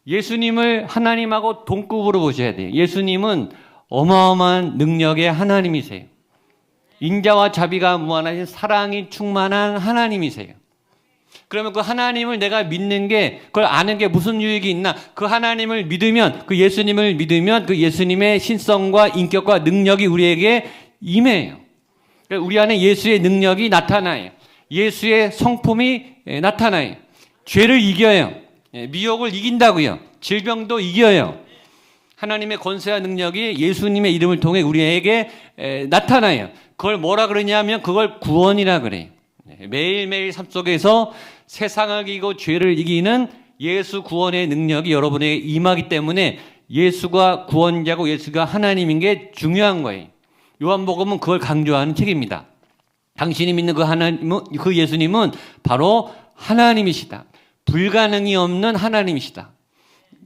예수님을 하나님하고 동급으로 보셔야 돼요. 예수님은 어마어마한 능력의 하나님이세요. 인자와 자비가 무한하신 사랑이 충만한 하나님이세요. 그러면 그 하나님을 내가 믿는 게, 그걸 아는 게 무슨 유익이 있나? 그 하나님을 믿으면, 그 예수님을 믿으면 그 예수님의 신성과 인격과 능력이 우리에게 임해요. 그러니까 우리 안에 예수의 능력이 나타나요. 예수의 성품이 나타나요. 죄를 이겨요. 미혹을 이긴다고요. 질병도 이겨요. 하나님의 권세와 능력이 예수님의 이름을 통해 우리에게 나타나요. 그걸 뭐라 그러냐면 그걸 구원이라 그래요. 매일매일 삶 속에서 세상을 이기고 죄를 이기는 예수 구원의 능력이 여러분에게 임하기 때문에 예수가 구원자고 예수가 하나님인 게 중요한 거예요. 요한복음은 그걸 강조하는 책입니다. 당신이 믿는 그 하나님은, 그 예수님은 바로 하나님이시다. 불가능이 없는 하나님이시다.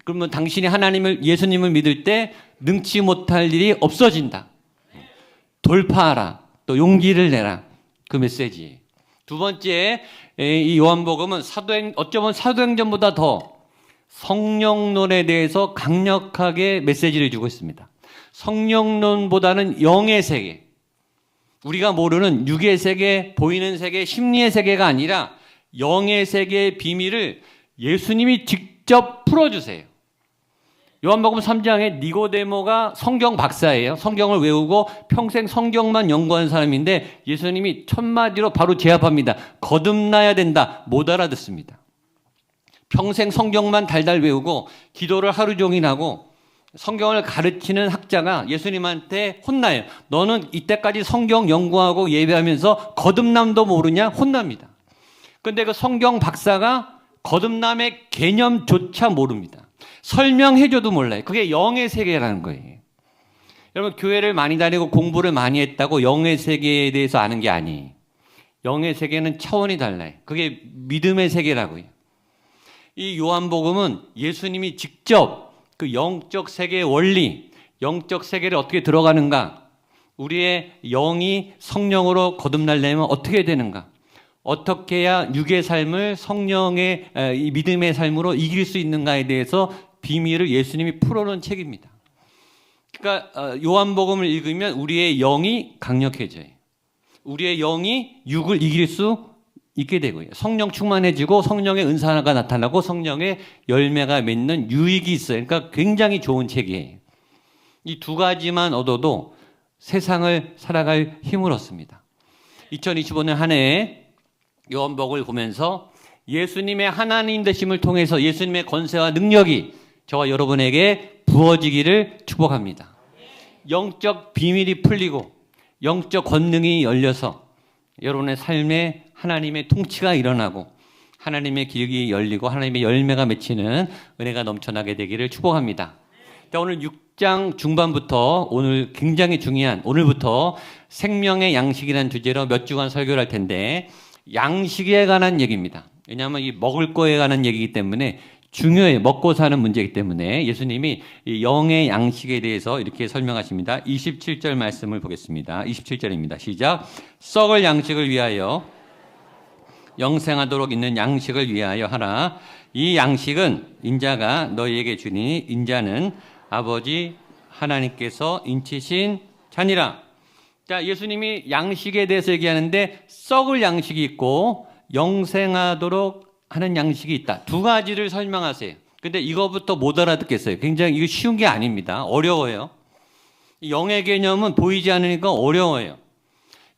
그러면 당신이 하나님을, 예수님을 믿을 때 능치 못할 일이 없어진다. 돌파하라. 또 용기를 내라. 그 메시지. 두 번째, 이 요한복음은 어쩌면 사도행전보다 더 성령론에 대해서 강력하게 메시지를 주고 있습니다. 성령론보다는 영의 세계. 우리가 모르는 육의 세계, 보이는 세계, 심리의 세계가 아니라 영의 세계의 비밀을 예수님이 직접 풀어주세요. 요한복음 3장에 니고데모가 성경 박사예요. 성경을 외우고 평생 성경만 연구한 사람인데 예수님이 첫마디로 바로 제압합니다. 거듭나야 된다. 못 알아듣습니다. 평생 성경만 달달 외우고 기도를 하루 종일 하고 성경을 가르치는 학자가 예수님한테 혼나요. 너는 이때까지 성경 연구하고 예배하면서 거듭남도 모르냐? 혼납니다. 근데 그 성경 박사가 거듭남의 개념조차 모릅니다. 설명해줘도 몰라요. 그게 영의 세계라는 거예요. 여러분, 교회를 많이 다니고 공부를 많이 했다고 영의 세계에 대해서 아는 게 아니에요. 영의 세계는 차원이 달라요. 그게 믿음의 세계라고요. 이 요한복음은 예수님이 직접 그 영적 세계의 원리, 영적 세계를 어떻게 들어가는가, 우리의 영이 성령으로 거듭나려면 어떻게 되는가, 어떻게 해야 육의 삶을 성령의 이 믿음의 삶으로 이길 수 있는가에 대해서 비밀을 예수님이 풀어놓은 책입니다. 그러니까 요한복음을 읽으면 우리의 영이 강력해져요. 우리의 영이 육을 이길 수 있게 되고요. 성령 충만해지고 성령의 은사가 나타나고 성령의 열매가 맺는 유익이 있어요. 그러니까 굉장히 좋은 책이에요. 이 두 가지만 얻어도 세상을 살아갈 힘을 얻습니다. 2025년 한 해에 요한복음을 보면서 예수님의 하나님 되심을 통해서 예수님의 권세와 능력이 저와 여러분에게 부어지기를 축복합니다. 영적 비밀이 풀리고 영적 권능이 열려서 여러분의 삶에 하나님의 통치가 일어나고 하나님의 길이 열리고 하나님의 열매가 맺히는 은혜가 넘쳐나게 되기를 축복합니다. 자, 오늘 6장 중반부터 오늘 굉장히 중요한 오늘부터 생명의 양식이라는 주제로 몇 주간 설교를 할 텐데 양식에 관한 얘기입니다. 왜냐하면 이 먹을 거에 관한 얘기이기 때문에 중요해요. 먹고 사는 문제이기 때문에 예수님이 이 영의 양식에 대해서 이렇게 설명하십니다. 27절 말씀을 보겠습니다. 27절입니다. 시작. 썩을 양식을 위하여 영생하도록 있는 양식을 위하여 하라. 이 양식은 인자가 너희에게 주니 인자는 아버지 하나님께서 인치신 자니라. 자, 예수님이 양식에 대해서 얘기하는데 썩을 양식이 있고 영생하도록 하는 양식이 있다. 두 가지를 설명하세요. 근데 이거부터 못 알아듣겠어요. 굉장히 이거 쉬운 게 아닙니다. 어려워요. 영의 개념은 보이지 않으니까 어려워요.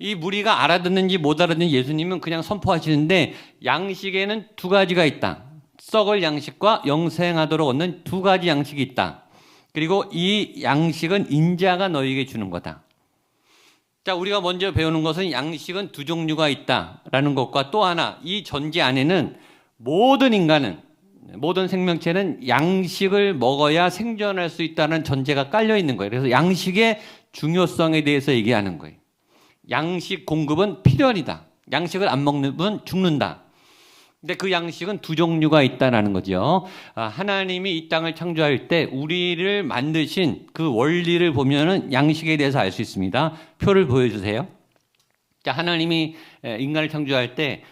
이 무리가 알아듣는지 못 알아듣는지 예수님은 그냥 선포하시는데 양식에는 두 가지가 있다. 썩을 양식과 영생하도록 얻는 두 가지 양식이 있다. 그리고 이 양식은 인자가 너희에게 주는 거다. 자, 우리가 먼저 배우는 것은 양식은 두 종류가 있다라는 것과 또 하나, 이 전제 안에는 모든 인간은, 모든 생명체는 양식을 먹어야 생존할 수 있다는 전제가 깔려 있는 거예요. 그래서 양식의 중요성에 대해서 얘기하는 거예요. 양식 공급은 필연이다. 양식을 안 먹는 죽는다. 근데 그 양식은 두 종류가 있다라는 거죠. 하나님이 이 땅을 창조할 때 우리를 만드신 그 원리를 보면은 양식에 대해서 알 수 있습니다. 표를 보여주세요. 자, 하나님이 인간을 창조할 때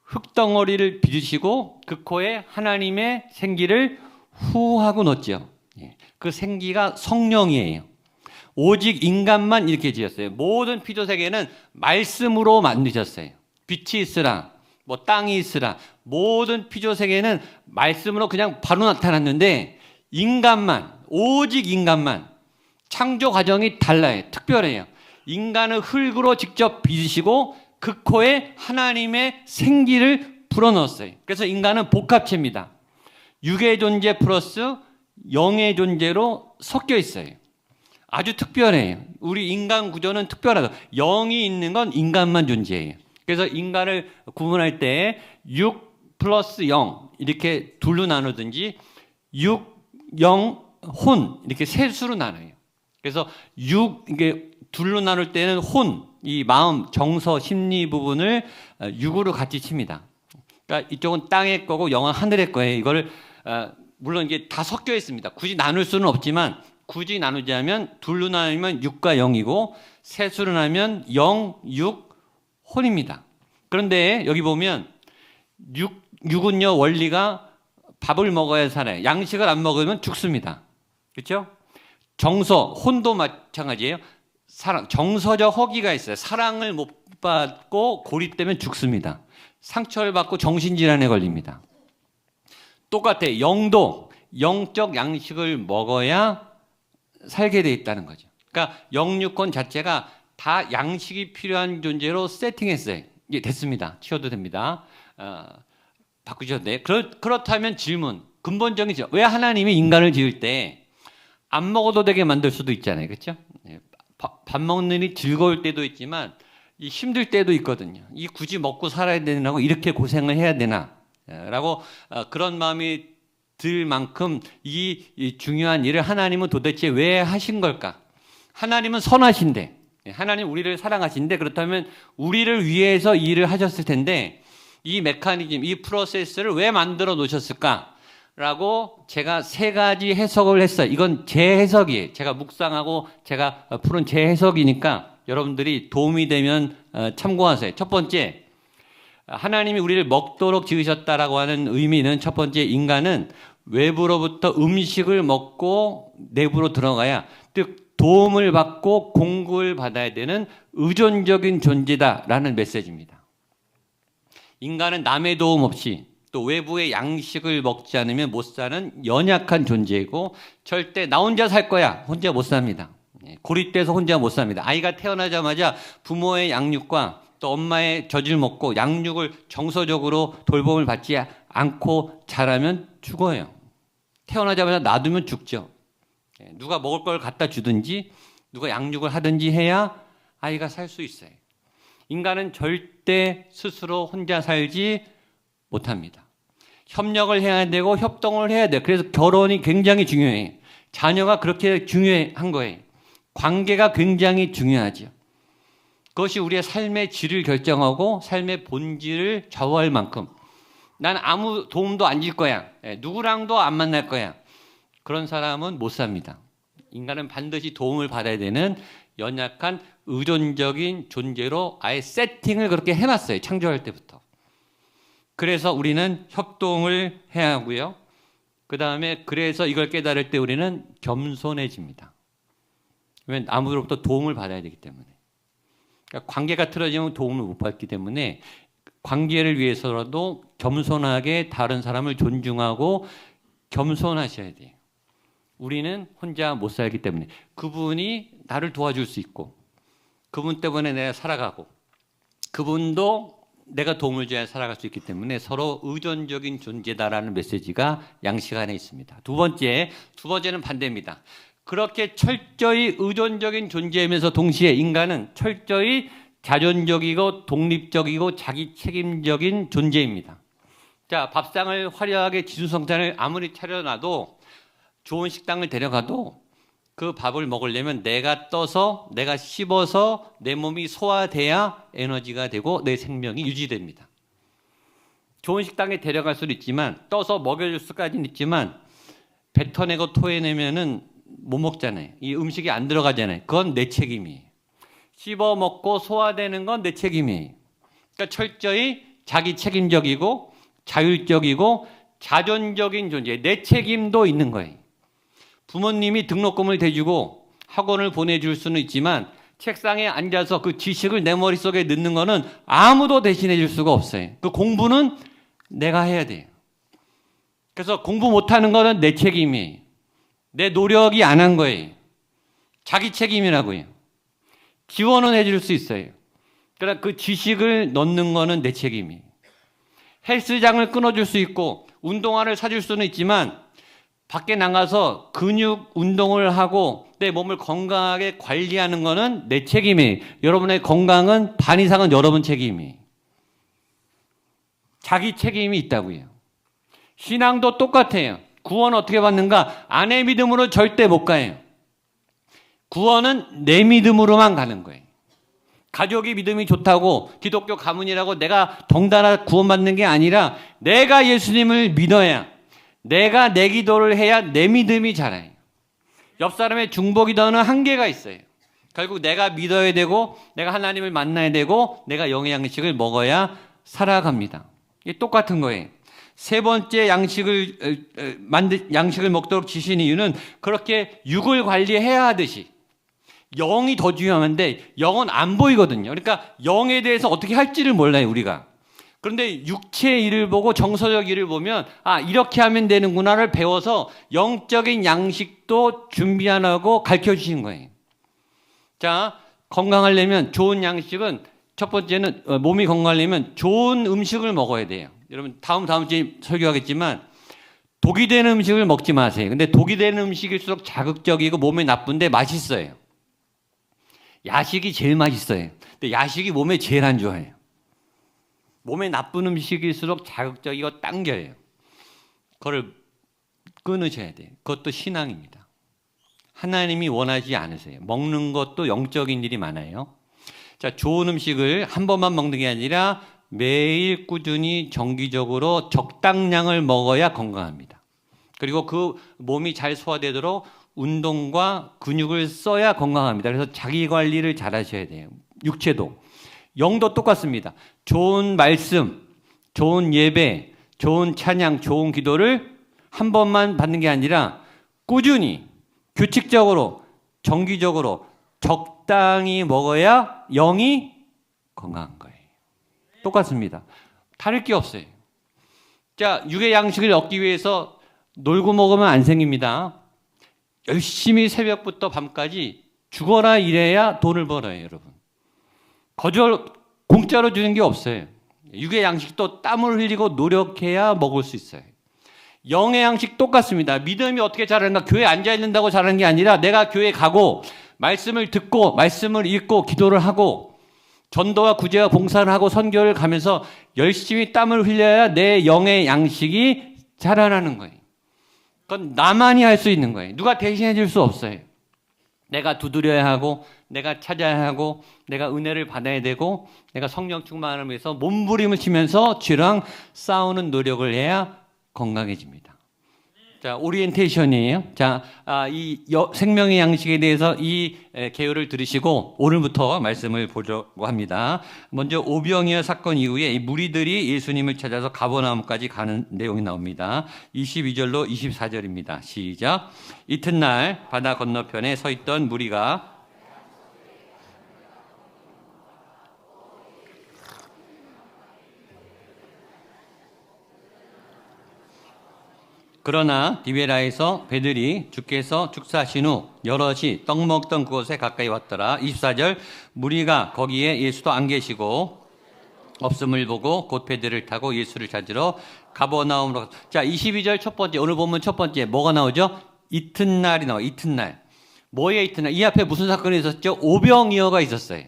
흙덩어리를 빚으시고 그 코에 하나님의 생기를 후 하고 넣었죠. 그 생기가 성령이에요. 오직 인간만 이렇게 지었어요. 모든 피조세계는 말씀으로 만드셨어요. 빛이 있으라, 뭐 땅이 있으라. 모든 피조세계는 말씀으로 그냥 바로 나타났는데 인간만, 오직 인간만 창조 과정이 달라요. 특별해요. 인간은 흙으로 직접 빚으시고 그 코에 하나님의 생기를 불어넣었어요. 그래서 인간은 복합체입니다. 육의 존재 플러스 영의 존재로 섞여 있어요. 아주 특별해요. 우리 인간 구조는 특별하다. 영이 있는 건 인간만 존재해요. 그래서 인간을 구분할 때 6 플러스 0 이렇게 둘로 나누든지 6, 0, 혼 이렇게 세 수로 나눠요. 그래서 6 이게 둘로 나눌 때는 혼, 이 마음, 정서, 심리 부분을 6으로 같이 칩니다. 그러니까 이쪽은 땅의 거고 0은 하늘의 거예요. 이거를 물론 이게 다 섞여 있습니다. 굳이 나눌 수는 없지만 굳이 나누자면 둘로 나누면 6과 0이고 세 수로 나누면 0, 6, 혼입니다. 그런데 여기 보면 6은요 원리가 밥을 먹어야 살아요. 양식을 안 먹으면 죽습니다. 그렇죠? 정서, 혼도 마찬가지예요. 사랑, 정서적 허기가 있어요. 사랑을 못 받고 고립되면 죽습니다. 상처를 받고 정신질환에 걸립니다. 똑같아요. 영도, 영적 양식을 먹어야 살게 돼 있다는 거죠. 그러니까 영유권 자체가 다 양식이 필요한 존재로 세팅했어요. 이게 됐습니다. 치워도 됩니다. 바꾸셔도 돼요. 그렇다면 질문, 근본적이죠. 왜 하나님이 인간을 지을 때 안 먹어도 되게 만들 수도 있잖아요. 그렇죠? 밥 먹는 일이 즐거울 때도 있지만 이 힘들 때도 있거든요. 이 굳이 먹고 살아야 되나고 이렇게 고생을 해야 되나? 라고 그런 마음이 들 만큼 이 중요한 일을 하나님은 도대체 왜 하신 걸까? 하나님은 선하신데, 하나님 우리를 사랑하신데, 그렇다면 우리를 위해서 이 일을 하셨을 텐데 이 메커니즘, 이 프로세스를 왜 만들어 놓으셨을까? 라고 제가 세 가지 해석을 했어요. 이건 제 해석이에요. 제가 묵상하고 제가 푸른 제 해석이니까 여러분들이 도움이 되면 참고하세요. 첫 번째, 하나님이 우리를 먹도록 지으셨다라고 하는 의미는 첫 번째, 인간은 외부로부터 음식을 먹고 내부로 들어가야, 즉 도움을 받고 공급을 받아야 되는 의존적인 존재다라는 메시지입니다. 인간은 남의 도움 없이 또 외부의 양식을 먹지 않으면 못 사는 연약한 존재이고 절대 나 혼자 살 거야 혼자 못 삽니다. 고립돼서 혼자 못 삽니다. 아이가 태어나자마자 부모의 양육과 또 엄마의 젖을 먹고 양육을 정서적으로 돌봄을 받지 않고 자라면 죽어요. 태어나자마자 놔두면 죽죠. 누가 먹을 걸 갖다 주든지 누가 양육을 하든지 해야 아이가 살 수 있어요. 인간은 절대 스스로 혼자 살지 못합니다. 협력을 해야 되고 협동을 해야 돼요. 그래서 결혼이 굉장히 중요해요. 자녀가 그렇게 중요한 거예요. 관계가 굉장히 중요하죠. 그것이 우리의 삶의 질을 결정하고 삶의 본질을 좌우할 만큼 난 아무 도움도 안 줄 거야. 누구랑도 안 만날 거야. 그런 사람은 못 삽니다. 인간은 반드시 도움을 받아야 되는 연약한 의존적인 존재로 아예 세팅을 그렇게 해놨어요. 창조할 때부터. 그래서 우리는 협동을 해야 하고요. 그 다음에 그래서 이걸 깨달을 때 우리는 겸손해집니다. 왜냐하면 아무로부터 도움을 받아야 되기 때문에. 그러니까 관계가 틀어지면 도움을 못 받기 때문에 관계를 위해서라도 겸손하게 다른 사람을 존중하고 겸손하셔야 돼요. 우리는 혼자 못 살기 때문에 그분이 나를 도와줄 수 있고 그분 때문에 내가 살아가고 그분도 내가 도움을 줘야 살아갈 수 있기 때문에 서로 의존적인 존재다라는 메시지가 양식 안에 있습니다. 두 번째는 반대입니다. 그렇게 철저히 의존적인 존재이면서 동시에 인간은 철저히 자존적이고 독립적이고 자기 책임적인 존재입니다. 자, 밥상을 화려하게 지수성찬을 아무리 차려놔도 좋은 식당을 데려가도 그 밥을 먹으려면 내가 떠서 내가 씹어서 내 몸이 소화돼야 에너지가 되고 내 생명이 유지됩니다. 좋은 식당에 데려갈 수도 있지만 떠서 먹여줄 수까지는 있지만 뱉어내고 토해내면은 못 먹잖아요. 이 음식이 안 들어가잖아요. 그건 내 책임이에요. 씹어 먹고 소화되는 건 내 책임이에요. 그러니까 철저히 자기 책임적이고 자율적이고 자존적인 존재, 내 책임도 있는 거예요. 부모님이 등록금을 대주고 학원을 보내줄 수는 있지만 책상에 앉아서 그 지식을 내 머릿속에 넣는 거는 아무도 대신해 줄 수가 없어요. 그 공부는 내가 해야 돼요. 그래서 공부 못하는 거는 내 책임이에요. 내 노력이 안 한 거예요. 자기 책임이라고요. 지원은 해줄 수 있어요. 그러나 그 지식을 넣는 거는 내 책임이에요. 헬스장을 끊어줄 수 있고 운동화를 사줄 수는 있지만 밖에 나가서 근육 운동을 하고 내 몸을 건강하게 관리하는 거는 내 책임이에요. 여러분의 건강은 반 이상은 여러분 책임이에요. 자기 책임이 있다고요. 신앙도 똑같아요. 구원 어떻게 받는가? 아내 믿음으로 절대 못 가요. 구원은 내 믿음으로만 가는 거예요. 가족이 믿음이 좋다고 기독교 가문이라고 내가 덩달아 구원받는 게 아니라 내가 예수님을 믿어야 내가 내 기도를 해야 내 믿음이 자라요. 옆 사람의 중보기도는 한계가 있어요. 결국 내가 믿어야 되고 내가 하나님을 만나야 되고 내가 영의 양식을 먹어야 살아갑니다. 이게 똑같은 거예요. 세 번째 양식을 먹도록 지신 이유는 그렇게 육을 관리해야 하듯이 영이 더 중요한데 영은 안 보이거든요. 그러니까 영에 대해서 어떻게 할지를 몰라요, 우리가. 그런데 육체의 일을 보고 정서적 일을 보면 아 이렇게 하면 되는구나를 배워서 영적인 양식도 준비 안 하고 가르쳐 주시는 거예요. 자, 건강하려면 좋은 양식은 첫 번째는 몸이 건강하려면 좋은 음식을 먹어야 돼요. 여러분 다음 주에 설교하겠지만 독이 되는 음식을 먹지 마세요. 근데 독이 되는 음식일수록 자극적이고 몸에 나쁜데 맛있어요. 야식이 제일 맛있어요. 근데 야식이 몸에 제일 안 좋아해요. 몸에 나쁜 음식일수록 자극적이고 당겨요. 그걸 끊으셔야 돼요. 그것도 신앙입니다. 하나님이 원하지 않으세요. 먹는 것도 영적인 일이 많아요. 자, 좋은 음식을 한 번만 먹는 게 아니라 매일 꾸준히 정기적으로 적당량을 먹어야 건강합니다. 그리고 그 몸이 잘 소화되도록 운동과 근육을 써야 건강합니다. 그래서 자기 관리를 잘 하셔야 돼요. 육체도. 영도 똑같습니다. 좋은 말씀, 좋은 예배, 좋은 찬양, 좋은 기도를 한 번만 받는 게 아니라 꾸준히, 규칙적으로, 정기적으로 적당히 먹어야 영이 건강한 거예요. 똑같습니다. 다를 게 없어요. 자, 육의 양식을 얻기 위해서 놀고 먹으면 안 생깁니다. 열심히 새벽부터 밤까지 죽어라 일해야 돈을 벌어요, 여러분. 공짜로 주는 게 없어요. 육의 양식도 땀을 흘리고 노력해야 먹을 수 있어요. 영의 양식 똑같습니다. 믿음이 어떻게 자라는가? 교회에 앉아있는다고 자라는 게 아니라 내가 교회에 가고 말씀을 듣고 말씀을 읽고 기도를 하고 전도와 구제와 봉사를 하고 선교를 가면서 열심히 땀을 흘려야 내 영의 양식이 자라나는 거예요. 그건 나만이 할 수 있는 거예요. 누가 대신해 줄 수 없어요. 내가 두드려야 하고 내가 찾아야 하고 내가 은혜를 받아야 되고 내가 성령 충만을 위해서 몸부림을 치면서 죄랑 싸우는 노력을 해야 건강해집니다. 자, 오리엔테이션이에요. 자, 이 생명의 양식에 대해서 이 개요를 들으시고 오늘부터 말씀을 보려고 합니다. 먼저 오병이어 사건 이후에 이 무리들이 예수님을 찾아서 가버나움까지 가는 내용이 나옵니다. 22절로 24절입니다. 시작. 이튿날 바다 건너편에 서 있던 무리가 그러나 디베라에서 배들이 주께서 축사하신 후 여럿이 떡 먹던 그곳에 가까이 왔더라. 24절 무리가 거기에 예수도 안 계시고 없음을 보고 곧 배들을 타고 예수를 찾으러 가버나움으로. 자, 22절 첫 번째, 오늘 보면 첫 번째 뭐가 나오죠? 이튿날이 나와요. 이튿날. 뭐예요 이튿날? 이 앞에 무슨 사건이 있었죠? 오병이어가 있었어요.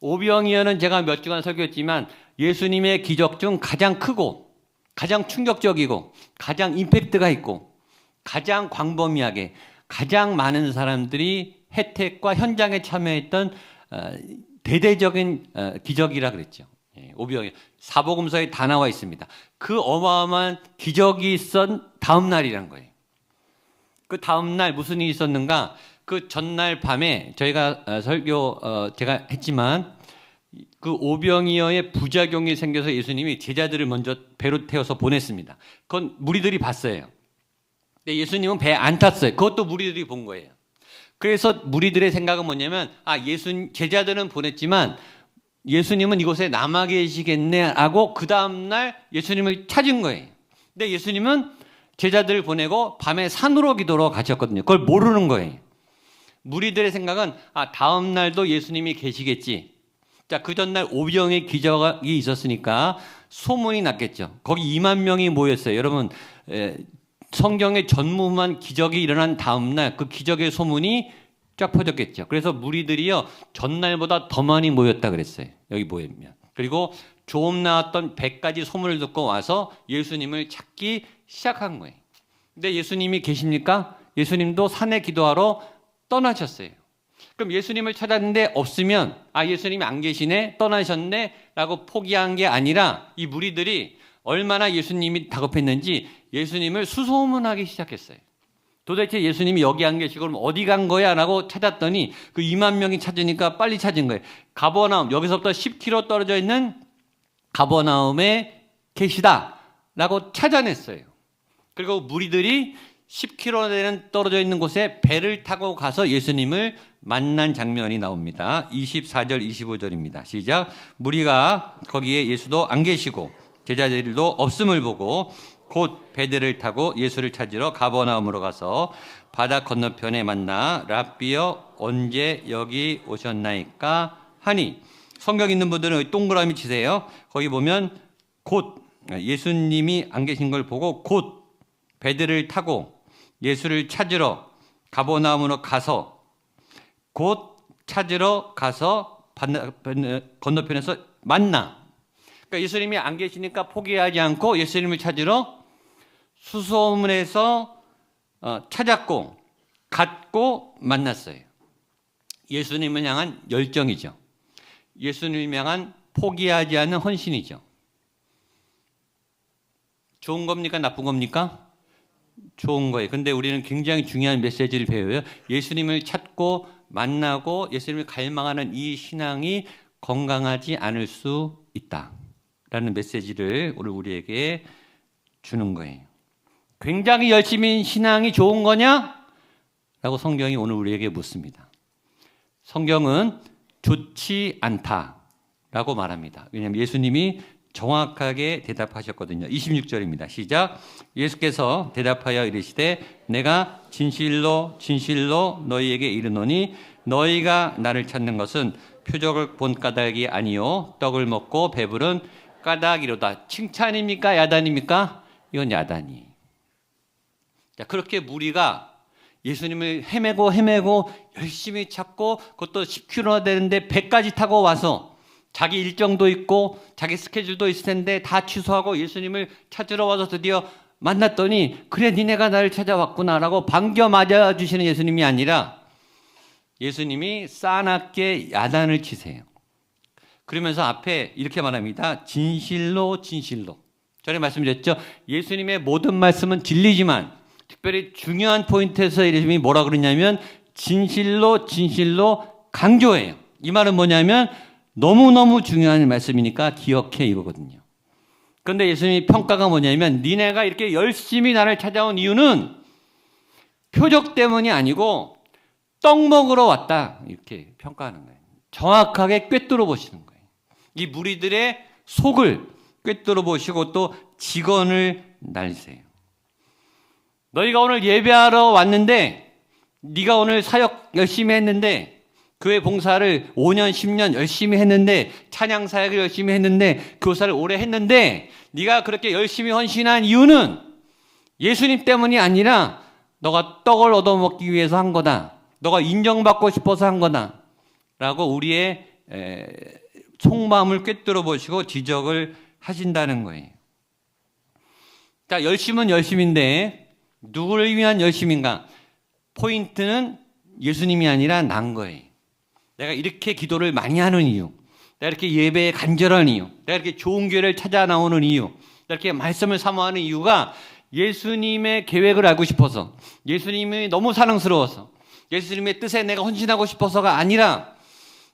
오병이어는 제가 몇 주간 설교했지만 예수님의 기적 중 가장 크고 가장 충격적이고 가장 임팩트가 있고 가장 광범위하게 가장 많은 사람들이 혜택과 현장에 참여했던 대대적인 기적이라 그랬죠. 오병이어. 사복음서에 다 나와 있습니다. 그 어마어마한 기적이 있었던 다음 날이란 거예요. 그 다음 날 무슨 일이 있었는가? 그 전날 밤에 저희가 제가 했지만 그 오병이어의 부작용이 생겨서 예수님이 제자들을 먼저 배로 태워서 보냈습니다. 그건 무리들이 봤어요. 근데 예수님은 배에 안 탔어요. 그것도 무리들이 본 거예요. 그래서 무리들의 생각은 뭐냐면 제자들은 보냈지만 예수님은 이곳에 남아 계시겠네 하고 그 다음날 예수님을 찾은 거예요. 근데 예수님은 제자들을 보내고 밤에 산으로 기도로 가셨거든요. 그걸 모르는 거예요. 무리들의 생각은 다음 날도 예수님이 계시겠지. 자, 그 전날 오병의 기적이 있었으니까 소문이 났겠죠. 거기 2만 명이 모였어요. 여러분, 성경의 전무후무한 기적이 일어난 다음 날 그 기적의 소문이 쫙 퍼졌겠죠. 그래서 무리들이요 전날보다 더 많이 모였다 그랬어요. 여기 모이면. 그리고 조음 나왔던 100가지 소문을 듣고 와서 예수님을 찾기 시작한 거예요. 근데 예수님이 계십니까? 예수님도 산에 기도하러 떠나셨어요. 그럼 예수님을 찾았는데 없으면 예수님이 안 계시네, 떠나셨네 라고 포기한 게 아니라 이 무리들이 얼마나 예수님이 다급했는지 예수님을 수소문하기 시작했어요. 도대체 예수님이 여기 안 계시고 그럼 어디 간 거야? 라고 찾았더니 그 2만 명이 찾으니까 빨리 찾은 거예요. 가버나움, 여기서부터 10km 떨어져 있는 가버나움에 계시다 라고 찾아냈어요. 그리고 무리들이 10km 떨어져 있는 곳에 배를 타고 가서 예수님을 만난 장면이 나옵니다. 24절 25절입니다. 시작. 무리가 거기에 예수도 안 계시고 제자들도 없음을 보고 곧 배들을 타고 예수를 찾으러 가버나움으로 가서 바다 건너편에 만나 랍비여 언제 여기 오셨나이까 하니, 성경 있는 분들은 동그라미 치세요. 거기 보면 곧 예수님이 안 계신 걸 보고 곧 배들을 타고 예수를 찾으러 가버나움으로 가서, 곧 찾으러 가서 건너편에서 만나. 그러니까 예수님이 안 계시니까 포기하지 않고 예수님을 찾으러 수소문에서 찾았고 갔고 만났어요. 예수님을 향한 열정이죠. 예수님을 향한 포기하지 않는 헌신이죠. 좋은 겁니까? 나쁜 겁니까? 좋은 거예요. 근데 우리는 굉장히 중요한 메시지를 배워요. 예수님을 찾고 만나고 예수님을 갈망하는 이 신앙이 건강하지 않을 수 있다라는 메시지를 오늘 우리에게 주는 거예요. 굉장히 열심히 신앙이 좋은 거냐? 라고 성경이 오늘 우리에게 묻습니다. 성경은 좋지 않다라고 말합니다. 왜냐하면 예수님이 정확하게 대답하셨거든요. 26절입니다. 시작. 예수께서 대답하여 이르시되 내가 진실로 진실로 너희에게 이르노니 너희가 나를 찾는 것은 표적을 본 까닭이 아니요 떡을 먹고 배부른 까닭이로다. 칭찬입니까? 야단입니까? 이건 야단이. 자, 그렇게 무리가 예수님을 헤매고 열심히 찾고, 그것도 10km나 되는데 배까지 타고 와서 자기 일정도 있고 자기 스케줄도 있을 텐데 다 취소하고 예수님을 찾으러 와서 드디어 만났더니, 그래 니네가 나를 찾아왔구나라고 반겨 맞아주시는 예수님이 아니라 예수님이 싸납게 야단을 치세요. 그러면서 앞에 이렇게 말합니다. 진실로 진실로. 전에 말씀드렸죠. 예수님의 모든 말씀은 진리지만 특별히 중요한 포인트에서 예수님이 뭐라 그러냐면 진실로 진실로 강조해요. 이 말은 뭐냐면 너무너무 중요한 말씀이니까 기억해 이거거든요. 그런데 예수님의 평가가 뭐냐면 니네가 이렇게 열심히 나를 찾아온 이유는 표적 때문이 아니고 떡 먹으러 왔다, 이렇게 평가하는 거예요. 정확하게 꿰뚫어 보시는 거예요. 이 무리들의 속을 꿰뚫어 보시고 또 직언을 날리세요. 너희가 오늘 예배하러 왔는데, 네가 오늘 사역 열심히 했는데, 교회 봉사를 5년 10년 열심히 했는데, 찬양 사역을 열심히 했는데, 교사를 오래 했는데, 네가 그렇게 열심히 헌신한 이유는 예수님 때문이 아니라 너가 떡을 얻어먹기 위해서 한 거다, 너가 인정받고 싶어서 한 거다 라고 우리의 속마음을 꿰뚫어 보시고 지적을 하신다는 거예요. 자, 열심은 열심인데 누구를 위한 열심인가? 포인트는 예수님이 아니라 난 거예요. 내가 이렇게 기도를 많이 하는 이유, 내가 이렇게 예배에 간절한 이유, 내가 이렇게 좋은 교회를 찾아 나오는 이유, 내가 이렇게 말씀을 사모하는 이유가 예수님의 계획을 알고 싶어서, 예수님이 너무 사랑스러워서, 예수님의 뜻에 내가 헌신하고 싶어서가 아니라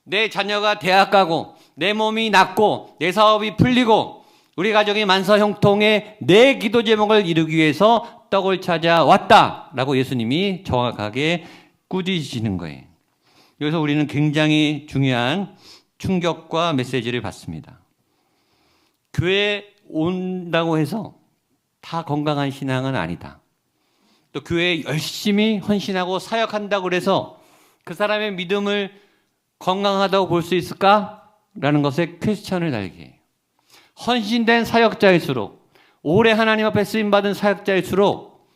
내 자녀가 대학 가고 내 몸이 낫고 내 사업이 풀리고 우리 가정이 만사형통해 내 기도 제목을 이루기 위해서 떡을 찾아왔다라고 예수님이 정확하게 꾸짖으시는 거예요. 여기서 우리는 굉장히 중요한 충격과 메시지를 받습니다. 교회에 온다고 해서 다 건강한 신앙은 아니다. 또 교회에 열심히 헌신하고 사역한다고 그래서 그 사람의 믿음을 건강하다고 볼 수 있을까? 라는 것에 퀘스천을 달게 해요. 헌신된 사역자일수록, 오래 하나님 앞에 쓰임받은 사역자일수록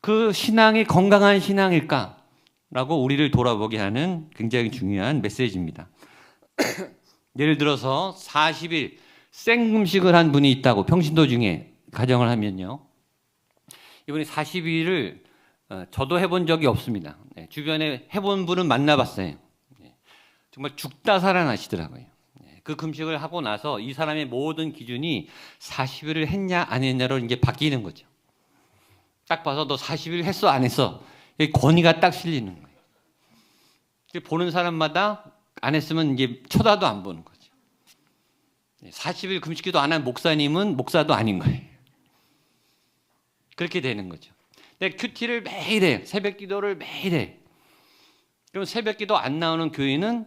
그 신앙이 건강한 신앙일까? 라고 우리를 돌아보게 하는 굉장히 중요한 메시지입니다. 예를 들어서 40일 생금식을 한 분이 있다고 평신도 중에 가정을 하면요. 이분이 40일을 저도 해본 적이 없습니다. 주변에 해본 분은 만나봤어요. 정말 죽다 살아나시더라고요. 그 금식을 하고 나서 이 사람의 모든 기준이 40일을 했냐 안 했냐로 이제 바뀌는 거죠. 딱 봐서 너 40일 했어 안 했어? 권위가 딱 실리는 거예요. 보는 사람마다 안 했으면 이제 쳐다도 안 보는 거죠. 40일 금식기도 안 한 목사님은 목사도 아닌 거예요. 그렇게 되는 거죠. 근데 큐티를 매일 해요. 새벽 기도를 매일 해. 그럼 새벽기도 안 나오는 교인은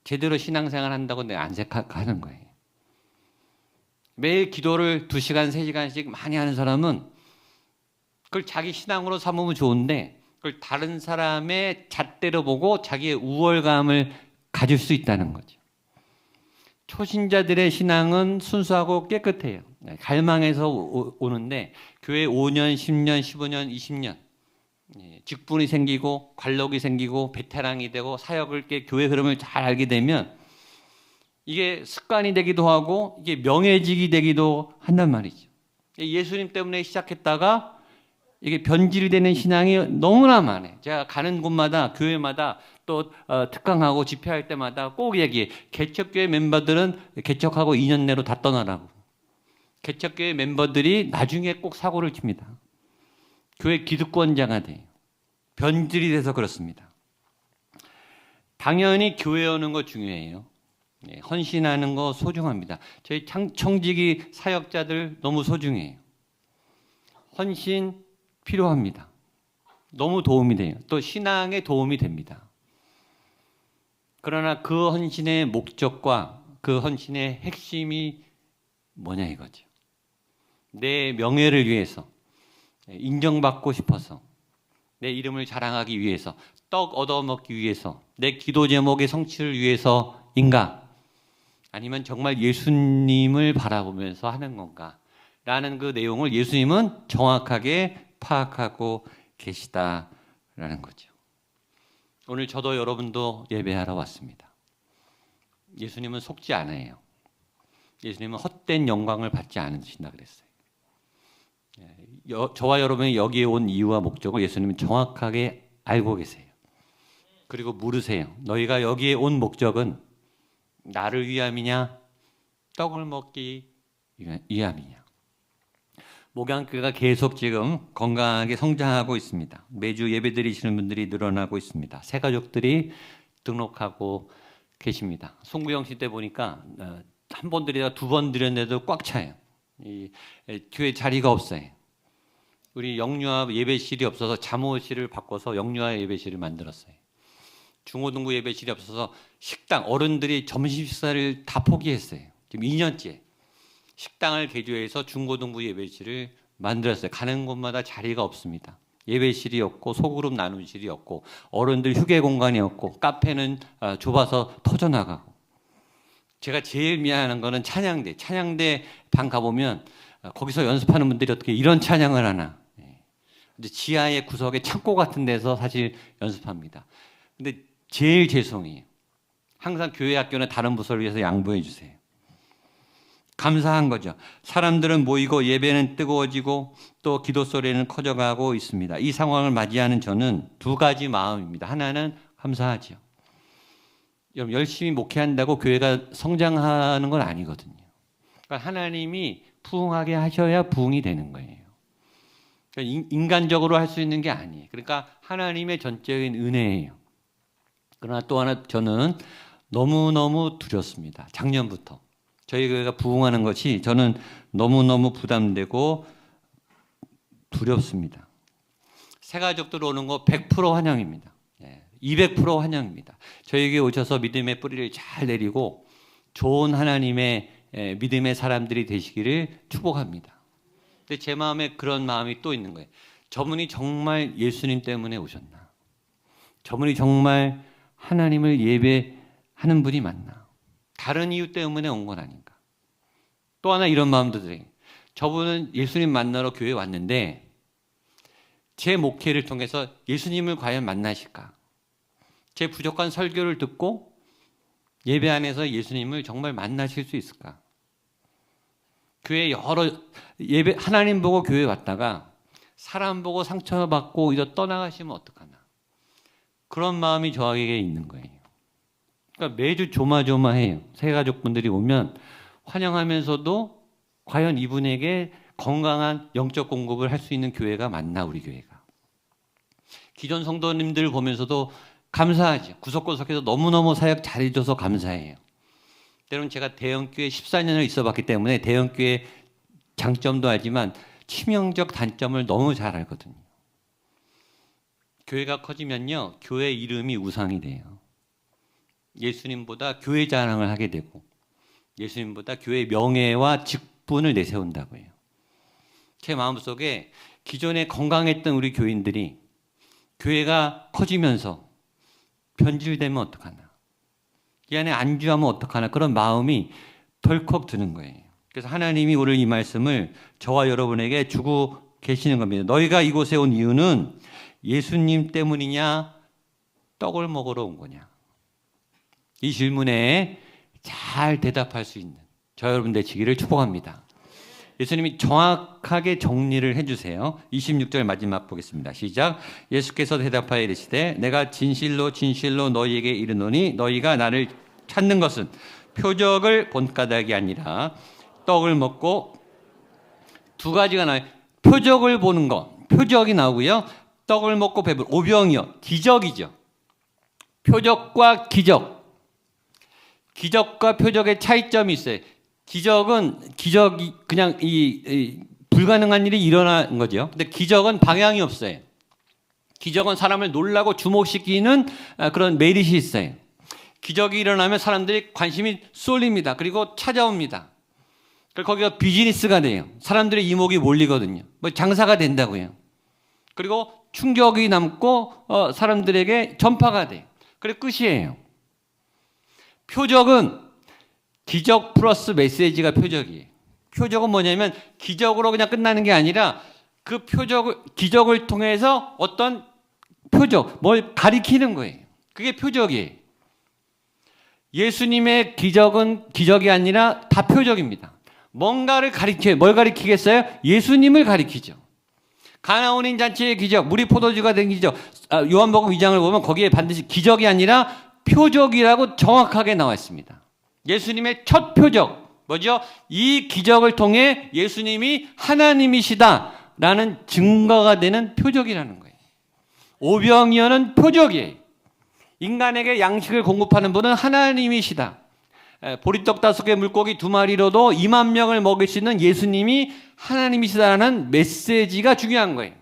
제대로 신앙생활 한다고 내가 안 생각하는 거예요. 매일 기도를 2시간, 3시간씩 많이 하는 사람은 그걸 자기 신앙으로 삼으면 좋은데 그걸 다른 사람의 잣대로 보고 자기의 우월감을 가질 수 있다는 거죠. 초신자들의 신앙은 순수하고 깨끗해요. 갈망해서 오는데 교회 5년, 10년, 15년, 20년 직분이 생기고 관록이 생기고 베테랑이 되고 사역을 교회 흐름을 잘 알게 되면 이게 습관이 되기도 하고 이게 명예직이 되기도 한단 말이죠. 예수님 때문에 시작했다가 이게 변질이 되는 신앙이 너무나 많아요. 제가 가는 곳마다 교회마다 또 특강하고 집회할 때마다 꼭 얘기해. 개척교회 멤버들은 개척하고 2년 내로 다 떠나라고. 개척교회 멤버들이 나중에 꼭 사고를 칩니다. 교회 기득권자가 돼요. 변질이 돼서 그렇습니다. 당연히 교회 오는 거 중요해요. 헌신하는 거 소중합니다. 저희 청지기 사역자들 너무 소중해요. 헌신 필요합니다. 너무 도움이 돼요. 또 신앙에 도움이 됩니다. 그러나 그 헌신의 목적과 그 헌신의 핵심이 뭐냐 이거죠. 내 명예를 위해서, 인정받고 싶어서, 내 이름을 자랑하기 위해서, 떡 얻어먹기 위해서, 내 기도 제목의 성취를 위해서인가? 아니면 정말 예수님을 바라보면서 하는 건가? 라는 그 내용을 예수님은 정확하게 파악하고 계시다라는 거죠. 오늘 저도 여러분도 예배하러 왔습니다. 예수님은 속지 않아요. 예수님은 헛된 영광을 받지 않으신다 그랬어요. 저와 여러분이 여기에 온 이유와 목적을 예수님은 정확하게 알고 계세요. 그리고 물으세요. 너희가 여기에 온 목적은 나를 위함이냐? 떡을 먹기 위함이냐? 목양교회가 계속 지금 건강하게 성장하고 있습니다. 매주 예배 드리시는 분들이 늘어나고 있습니다. 새 가족들이 등록하고 계십니다. 송구영 씨 때 보니까 한 번 드리다가 2번 드렸는데도 꽉 차요. 교회 자리가 없어요. 우리 영유아 예배실이 없어서 잠옷실을 바꿔서 영유아 예배실을 만들었어요. 중고등부 예배실이 없어서 식당, 어른들이 점심 식사를 다 포기했어요. 지금 2년째. 식당을 개조해서 중고등부 예배실을 만들었어요. 가는 곳마다 자리가 없습니다. 예배실이 없고 소그룹 나눔실이 없고 어른들 휴게 공간이 없고 카페는 좁아서 터져나가고. 제가 제일 미안한 거는 찬양대. 찬양대 방 가보면 거기서 연습하는 분들이 어떻게 이런 찬양을 하나. 지하의 구석에 창고 같은 데서 사실 연습합니다. 근데 제일 죄송해요. 항상 교회 학교는 다른 부서를 위해서 양보해 주세요. 감사한 거죠. 사람들은 모이고 예배는 뜨거워지고 또 기도 소리는 커져가고 있습니다. 이 상황을 맞이하는 저는 2가지 마음입니다. 하나는 감사하죠. 여러분 열심히 목회한다고 교회가 성장하는 건 아니거든요. 그러니까 하나님이 부흥하게 하셔야 부흥이 되는 거예요. 그러니까 인간적으로 할 수 있는 게 아니에요. 그러니까 하나님의 전적인 은혜예요. 그러나 또 하나 저는 너무너무 두렵습니다. 작년부터. 저희 교회가 부흥하는 것이 저는 너무너무 부담되고 두렵습니다. 새 가족들 오는 거 100% 환영입니다. 200% 환영입니다. 저에게 오셔서 믿음의 뿌리를 잘 내리고 좋은 하나님의 믿음의 사람들이 되시기를 축복합니다. 근데 제 마음에 그런 마음이 또 있는 거예요. 저분이 정말 예수님 때문에 오셨나? 저분이 정말 하나님을 예배하는 분이 맞나? 다른 이유 때문에 온 건 아닌가? 또 하나 이런 마음도 들어요. 저분은 예수님 만나러 교회에 왔는데 제 목회를 통해서 예수님을 과연 만나실까? 제 부족한 설교를 듣고 예배 안에서 예수님을 정말 만나실 수 있을까? 교회 예배 하나님 보고 교회 왔다가 사람 보고 상처받고 이제 떠나가시면 어떡하나? 그런 마음이 저에게 있는 거예요. 그러니까 매주 조마조마해요. 새 가족분들이 오면 환영하면서도 과연 이분에게 건강한 영적 공급을 할 수 있는 교회가 맞나 우리 교회가. 기존 성도님들 보면서도 감사하죠. 구석구석에서 너무너무 사역 잘해줘서 감사해요. 때로는 제가 대형교회 14년을 있어봤기 때문에 대형교회 장점도 알지만 치명적 단점을 너무 잘 알거든요. 교회가 커지면요, 교회 이름이 우상이 돼요. 예수님보다 교회 자랑을 하게 되고 예수님보다 교회의 명예와 직분을 내세운다고 해요. 제 마음속에 기존에 건강했던 우리 교인들이 교회가 커지면서 변질되면 어떡하나, 이 안에 안주하면 어떡하나, 그런 마음이 덜컥 드는 거예요. 그래서 하나님이 오늘 이 말씀을 저와 여러분에게 주고 계시는 겁니다. 너희가 이곳에 온 이유는 예수님 때문이냐, 떡을 먹으러 온 거냐? 이 질문에 잘 대답할 수 있는 저 여러분 되시기를 축복합니다. 예수님이 정확하게 정리를 해주세요. 26절 마지막 보겠습니다. 시작. 예수께서 대답하여 이르시되 내가 진실로 진실로 너희에게 이르노니 너희가 나를 찾는 것은 표적을 본 까닭이 아니라 떡을 먹고, 두 가지가 나와요. 표적을 보는 것, 표적이 나오고요. 떡을 먹고 배불, 오병이요, 기적이죠. 표적과 기적, 기적과 표적의 차이점이 있어요. 기적이 그냥 불가능한 일이 일어나는 거죠. 근데 기적은 방향이 없어요. 기적은 사람을 놀라고 주목시키는 그런 메리트이 있어요. 기적이 일어나면 사람들이 관심이 쏠립니다. 그리고 찾아옵니다. 거기가 비즈니스가 돼요. 사람들의 이목이 몰리거든요. 뭐 장사가 된다고요. 그리고 충격이 남고 사람들에게 전파가 돼요. 그리고 끝이에요. 표적은 기적 플러스 메시지가 표적이에요. 표적은 뭐냐면 기적으로 그냥 끝나는 게 아니라 그 기적을 통해서 어떤 표적, 뭘 가리키는 거예요. 그게 표적이에요. 예수님의 기적은 기적이 아니라 다 표적입니다. 뭔가를 가리켜요. 뭘 가리키겠어요? 예수님을 가리키죠. 가나온인 잔치의 기적, 물이 포도주가 된 기적, 요한복음 2장을 보면 거기에 반드시 기적이 아니라 표적이라고 정확하게 나와 있습니다. 예수님의 첫 표적, 뭐죠? 이 기적을 통해 예수님이 하나님이시다라는 증거가 되는 표적이라는 거예요. 오병이어는 표적이에요. 인간에게 양식을 공급하는 분은 하나님이시다. 보리떡 5개 물고기 2마리로도 2만 명을 먹일 수 있는 예수님이 하나님이시다라는 메시지가 중요한 거예요.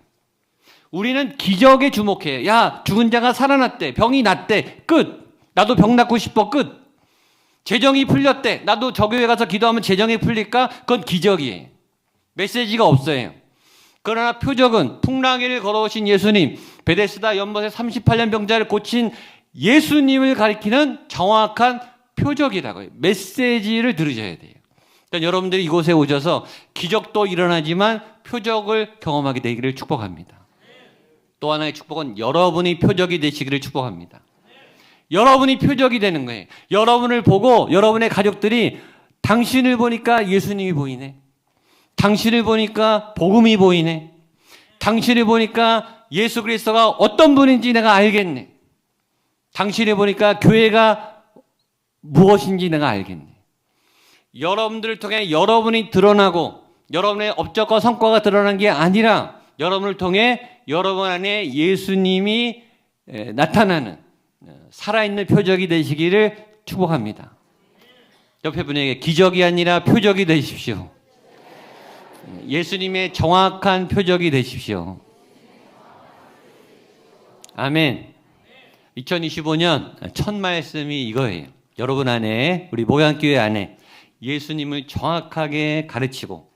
우리는 기적에 주목해요. 야, 죽은 자가 살아났대. 병이 낫대. 끝. 나도 병 낫고 싶어. 끝. 재정이 풀렸대. 나도 저 교회 가서 기도하면 재정이 풀릴까? 그건 기적이에요. 메시지가 없어요. 그러나 표적은 풍랑이를 걸어오신 예수님, 베데스다 연못에 38년 병자를 고친 예수님을 가리키는 정확한 표적이라고 해요. 메시지를 들으셔야 돼요. 그러니까 여러분들이 이곳에 오셔서 기적도 일어나지만 표적을 경험하게 되기를 축복합니다. 또 하나의 축복은 여러분이 표적이 되시기를 축복합니다. 여러분이 표적이 되는 거예요. 여러분을 보고 여러분의 가족들이 당신을 보니까 예수님이 보이네. 당신을 보니까 복음이 보이네. 당신을 보니까 예수 그리스도가 어떤 분인지 내가 알겠네. 당신을 보니까 교회가 무엇인지 내가 알겠네. 여러분들을 통해 여러분이 드러나고 여러분의 업적과 성과가 드러난 게 아니라 여러분을 통해 여러분 안에 예수님이 나타나는 살아있는 표적이 되시기를 축복합니다. 옆에 분에게 기적이 아니라 표적이 되십시오. 예수님의 정확한 표적이 되십시오. 아멘. 2025년 첫 말씀이 이거예요. 여러분 안에, 우리 목양교회 안에 예수님을 정확하게 가르치고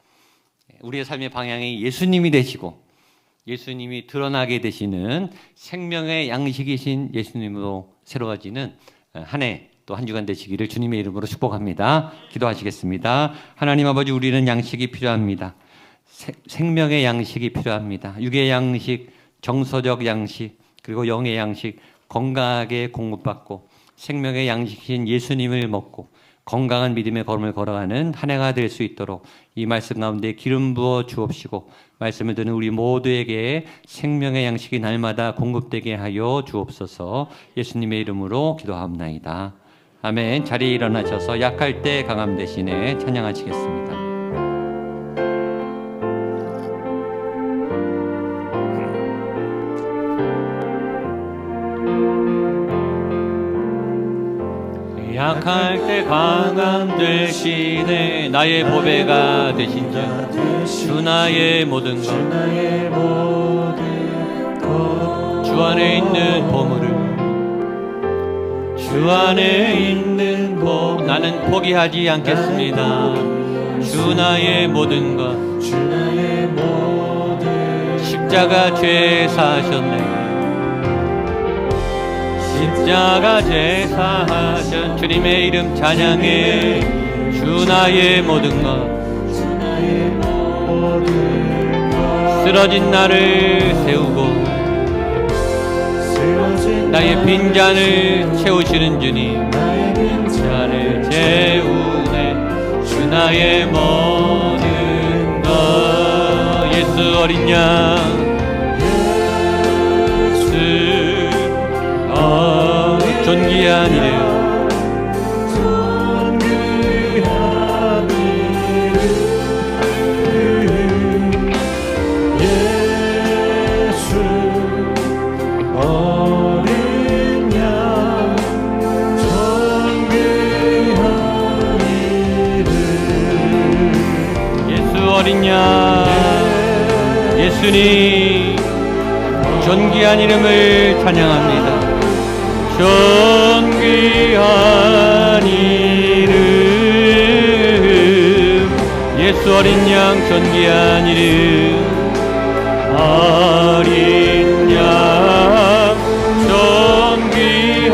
우리의 삶의 방향이 예수님이 되시고 예수님이 드러나게 되시는 생명의 양식이신 예수님으로 새로워지는 한 해 또 한 주간 되시기를 주님의 이름으로 축복합니다. 기도하시겠습니다. 하나님 아버지, 우리는 양식이 필요합니다. 생명의 양식이 필요합니다. 육의 양식, 정서적 양식, 그리고 영의 양식, 건강하게 공급받고 생명의 양식이신 예수님을 먹고 건강한 믿음의 걸음을 걸어가는 한 해가 될 수 있도록 이 말씀 가운데 기름 부어 주옵시고 말씀을 듣는 우리 모두에게 생명의 양식이 날마다 공급되게 하여 주옵소서. 예수님의 이름으로 기도하옵나이다. 아멘. 자리에 일어나셔서 약할 때 강함 대신에 찬양하시겠습니다. 약할 때 강함 되시네. 나의 보배가 되신 자 주 나의 모든 것 주 안에 있는 보물을 주 안에 있는 복 나는 포기하지 않겠습니다. 주 나의 모든 것 십자가 죄 사하셨네. 십자가 죄 사하신 주님의 이름 찬양해. 주 나의 모든 것 쓰러진 나를 세우고 나의 빈잔을 채우시는 주님, 빈잔을 채우네. 주 나의 모든 것 예수 어린 양 존귀한 이름 어린 양 예수님 존귀한 이름을 찬양합니다. 존귀한 이름 예수 어린 양 존귀한 이름 어린 양 존귀한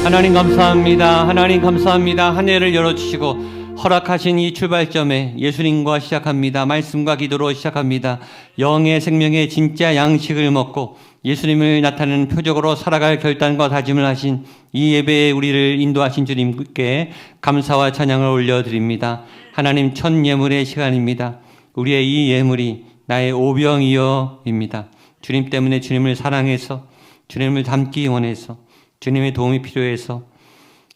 하나님 감사합니다. 하나님 감사합니다. 한 해를 열어주시고 허락하신 이 출발점에 예수님과 시작합니다. 말씀과 기도로 시작합니다. 영의 생명의 진짜 양식을 먹고 예수님을 나타내는 표적으로 살아갈 결단과 다짐을 하신 이 예배에 우리를 인도하신 주님께 감사와 찬양을 올려드립니다. 하나님 첫 예물의 시간입니다. 우리의 이 예물이 나의 오병이어입니다. 주님 때문에 주님을 사랑해서 주님을 닮기 원해서 주님의 도움이 필요해서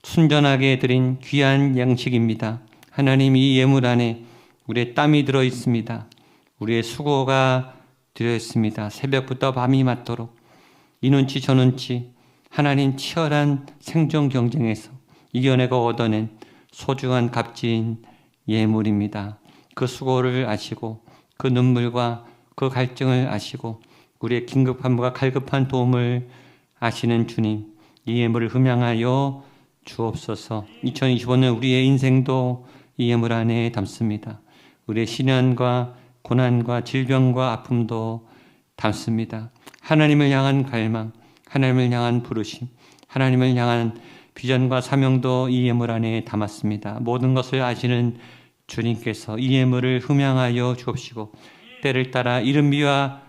순전하게 드린 귀한 양식입니다. 하나님 이 예물 안에 우리의 땀이 들어 있습니다. 우리의 수고가 들어 있습니다. 새벽부터 밤이 맞도록 이 눈치 저 눈치 하나님 치열한 생존 경쟁에서 이겨내고 얻어낸 소중한 값진 예물입니다. 그 수고를 아시고 그 눈물과 그 갈증을 아시고 우리의 긴급함과 갈급한 도움을 아시는 주님, 이 예물을 흠양하여 주옵소서. 2025년 우리의 인생도 이 예물 안에 담습니다. 우리의 시련과 고난과 질병과 아픔도 담습니다. 하나님을 향한 갈망, 하나님을 향한 부르심, 하나님을 향한 비전과 사명도 이 예물 안에 담았습니다. 모든 것을 아시는 주님께서 이 예물을 흠양하여 주옵시고 때를 따라 이른 비와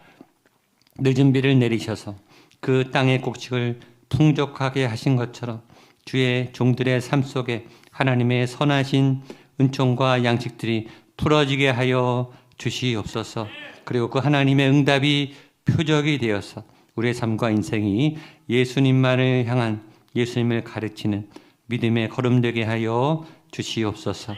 늦은 비를 내리셔서 그 땅의 곡식을 풍족하게 하신 것처럼 주의 종들의 삶 속에 하나님의 선하신 은총과 양식들이 풀어지게 하여 주시옵소서. 그리고 그 하나님의 응답이 표적이 되어서 우리의 삶과 인생이 예수님만을 향한 예수님을 가르치는 믿음의 걸음되게 하여 주시옵소서.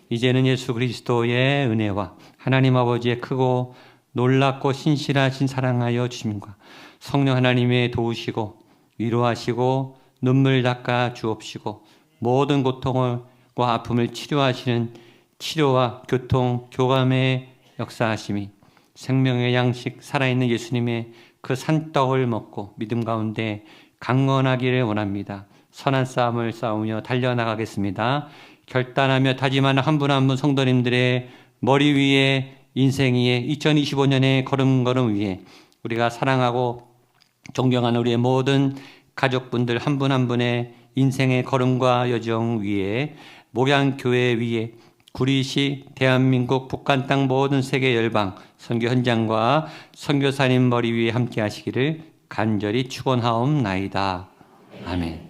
이제는 예수 그리스도의 은혜와 하나님 아버지의 크고 놀랍고 신실하신 사랑하여 주심과 성령 하나님의 도우시고 위로하시고 눈물 닦아 주옵시고 모든 고통과 아픔을 치료하시는 치료와 교통, 교감의 역사하심이 생명의 양식 살아있는 예수님의 그 산떡을 먹고 믿음 가운데 강건하기를 원합니다. 선한 싸움을 싸우며 달려나가겠습니다. 결단하며 다짐하는 한 분 한 분 성도님들의 머리 위에 인생 위에 2025년의 걸음걸음 위에 우리가 사랑하고 존경하는 우리의 모든 가족분들 한 분 한 분의 인생의 걸음과 여정 위에 목양교회 위에 구리시 대한민국 북한 땅 모든 세계 열방 선교 현장과 선교사님 머리 위에 함께 하시기를 간절히 축원하옵나이다. 아멘.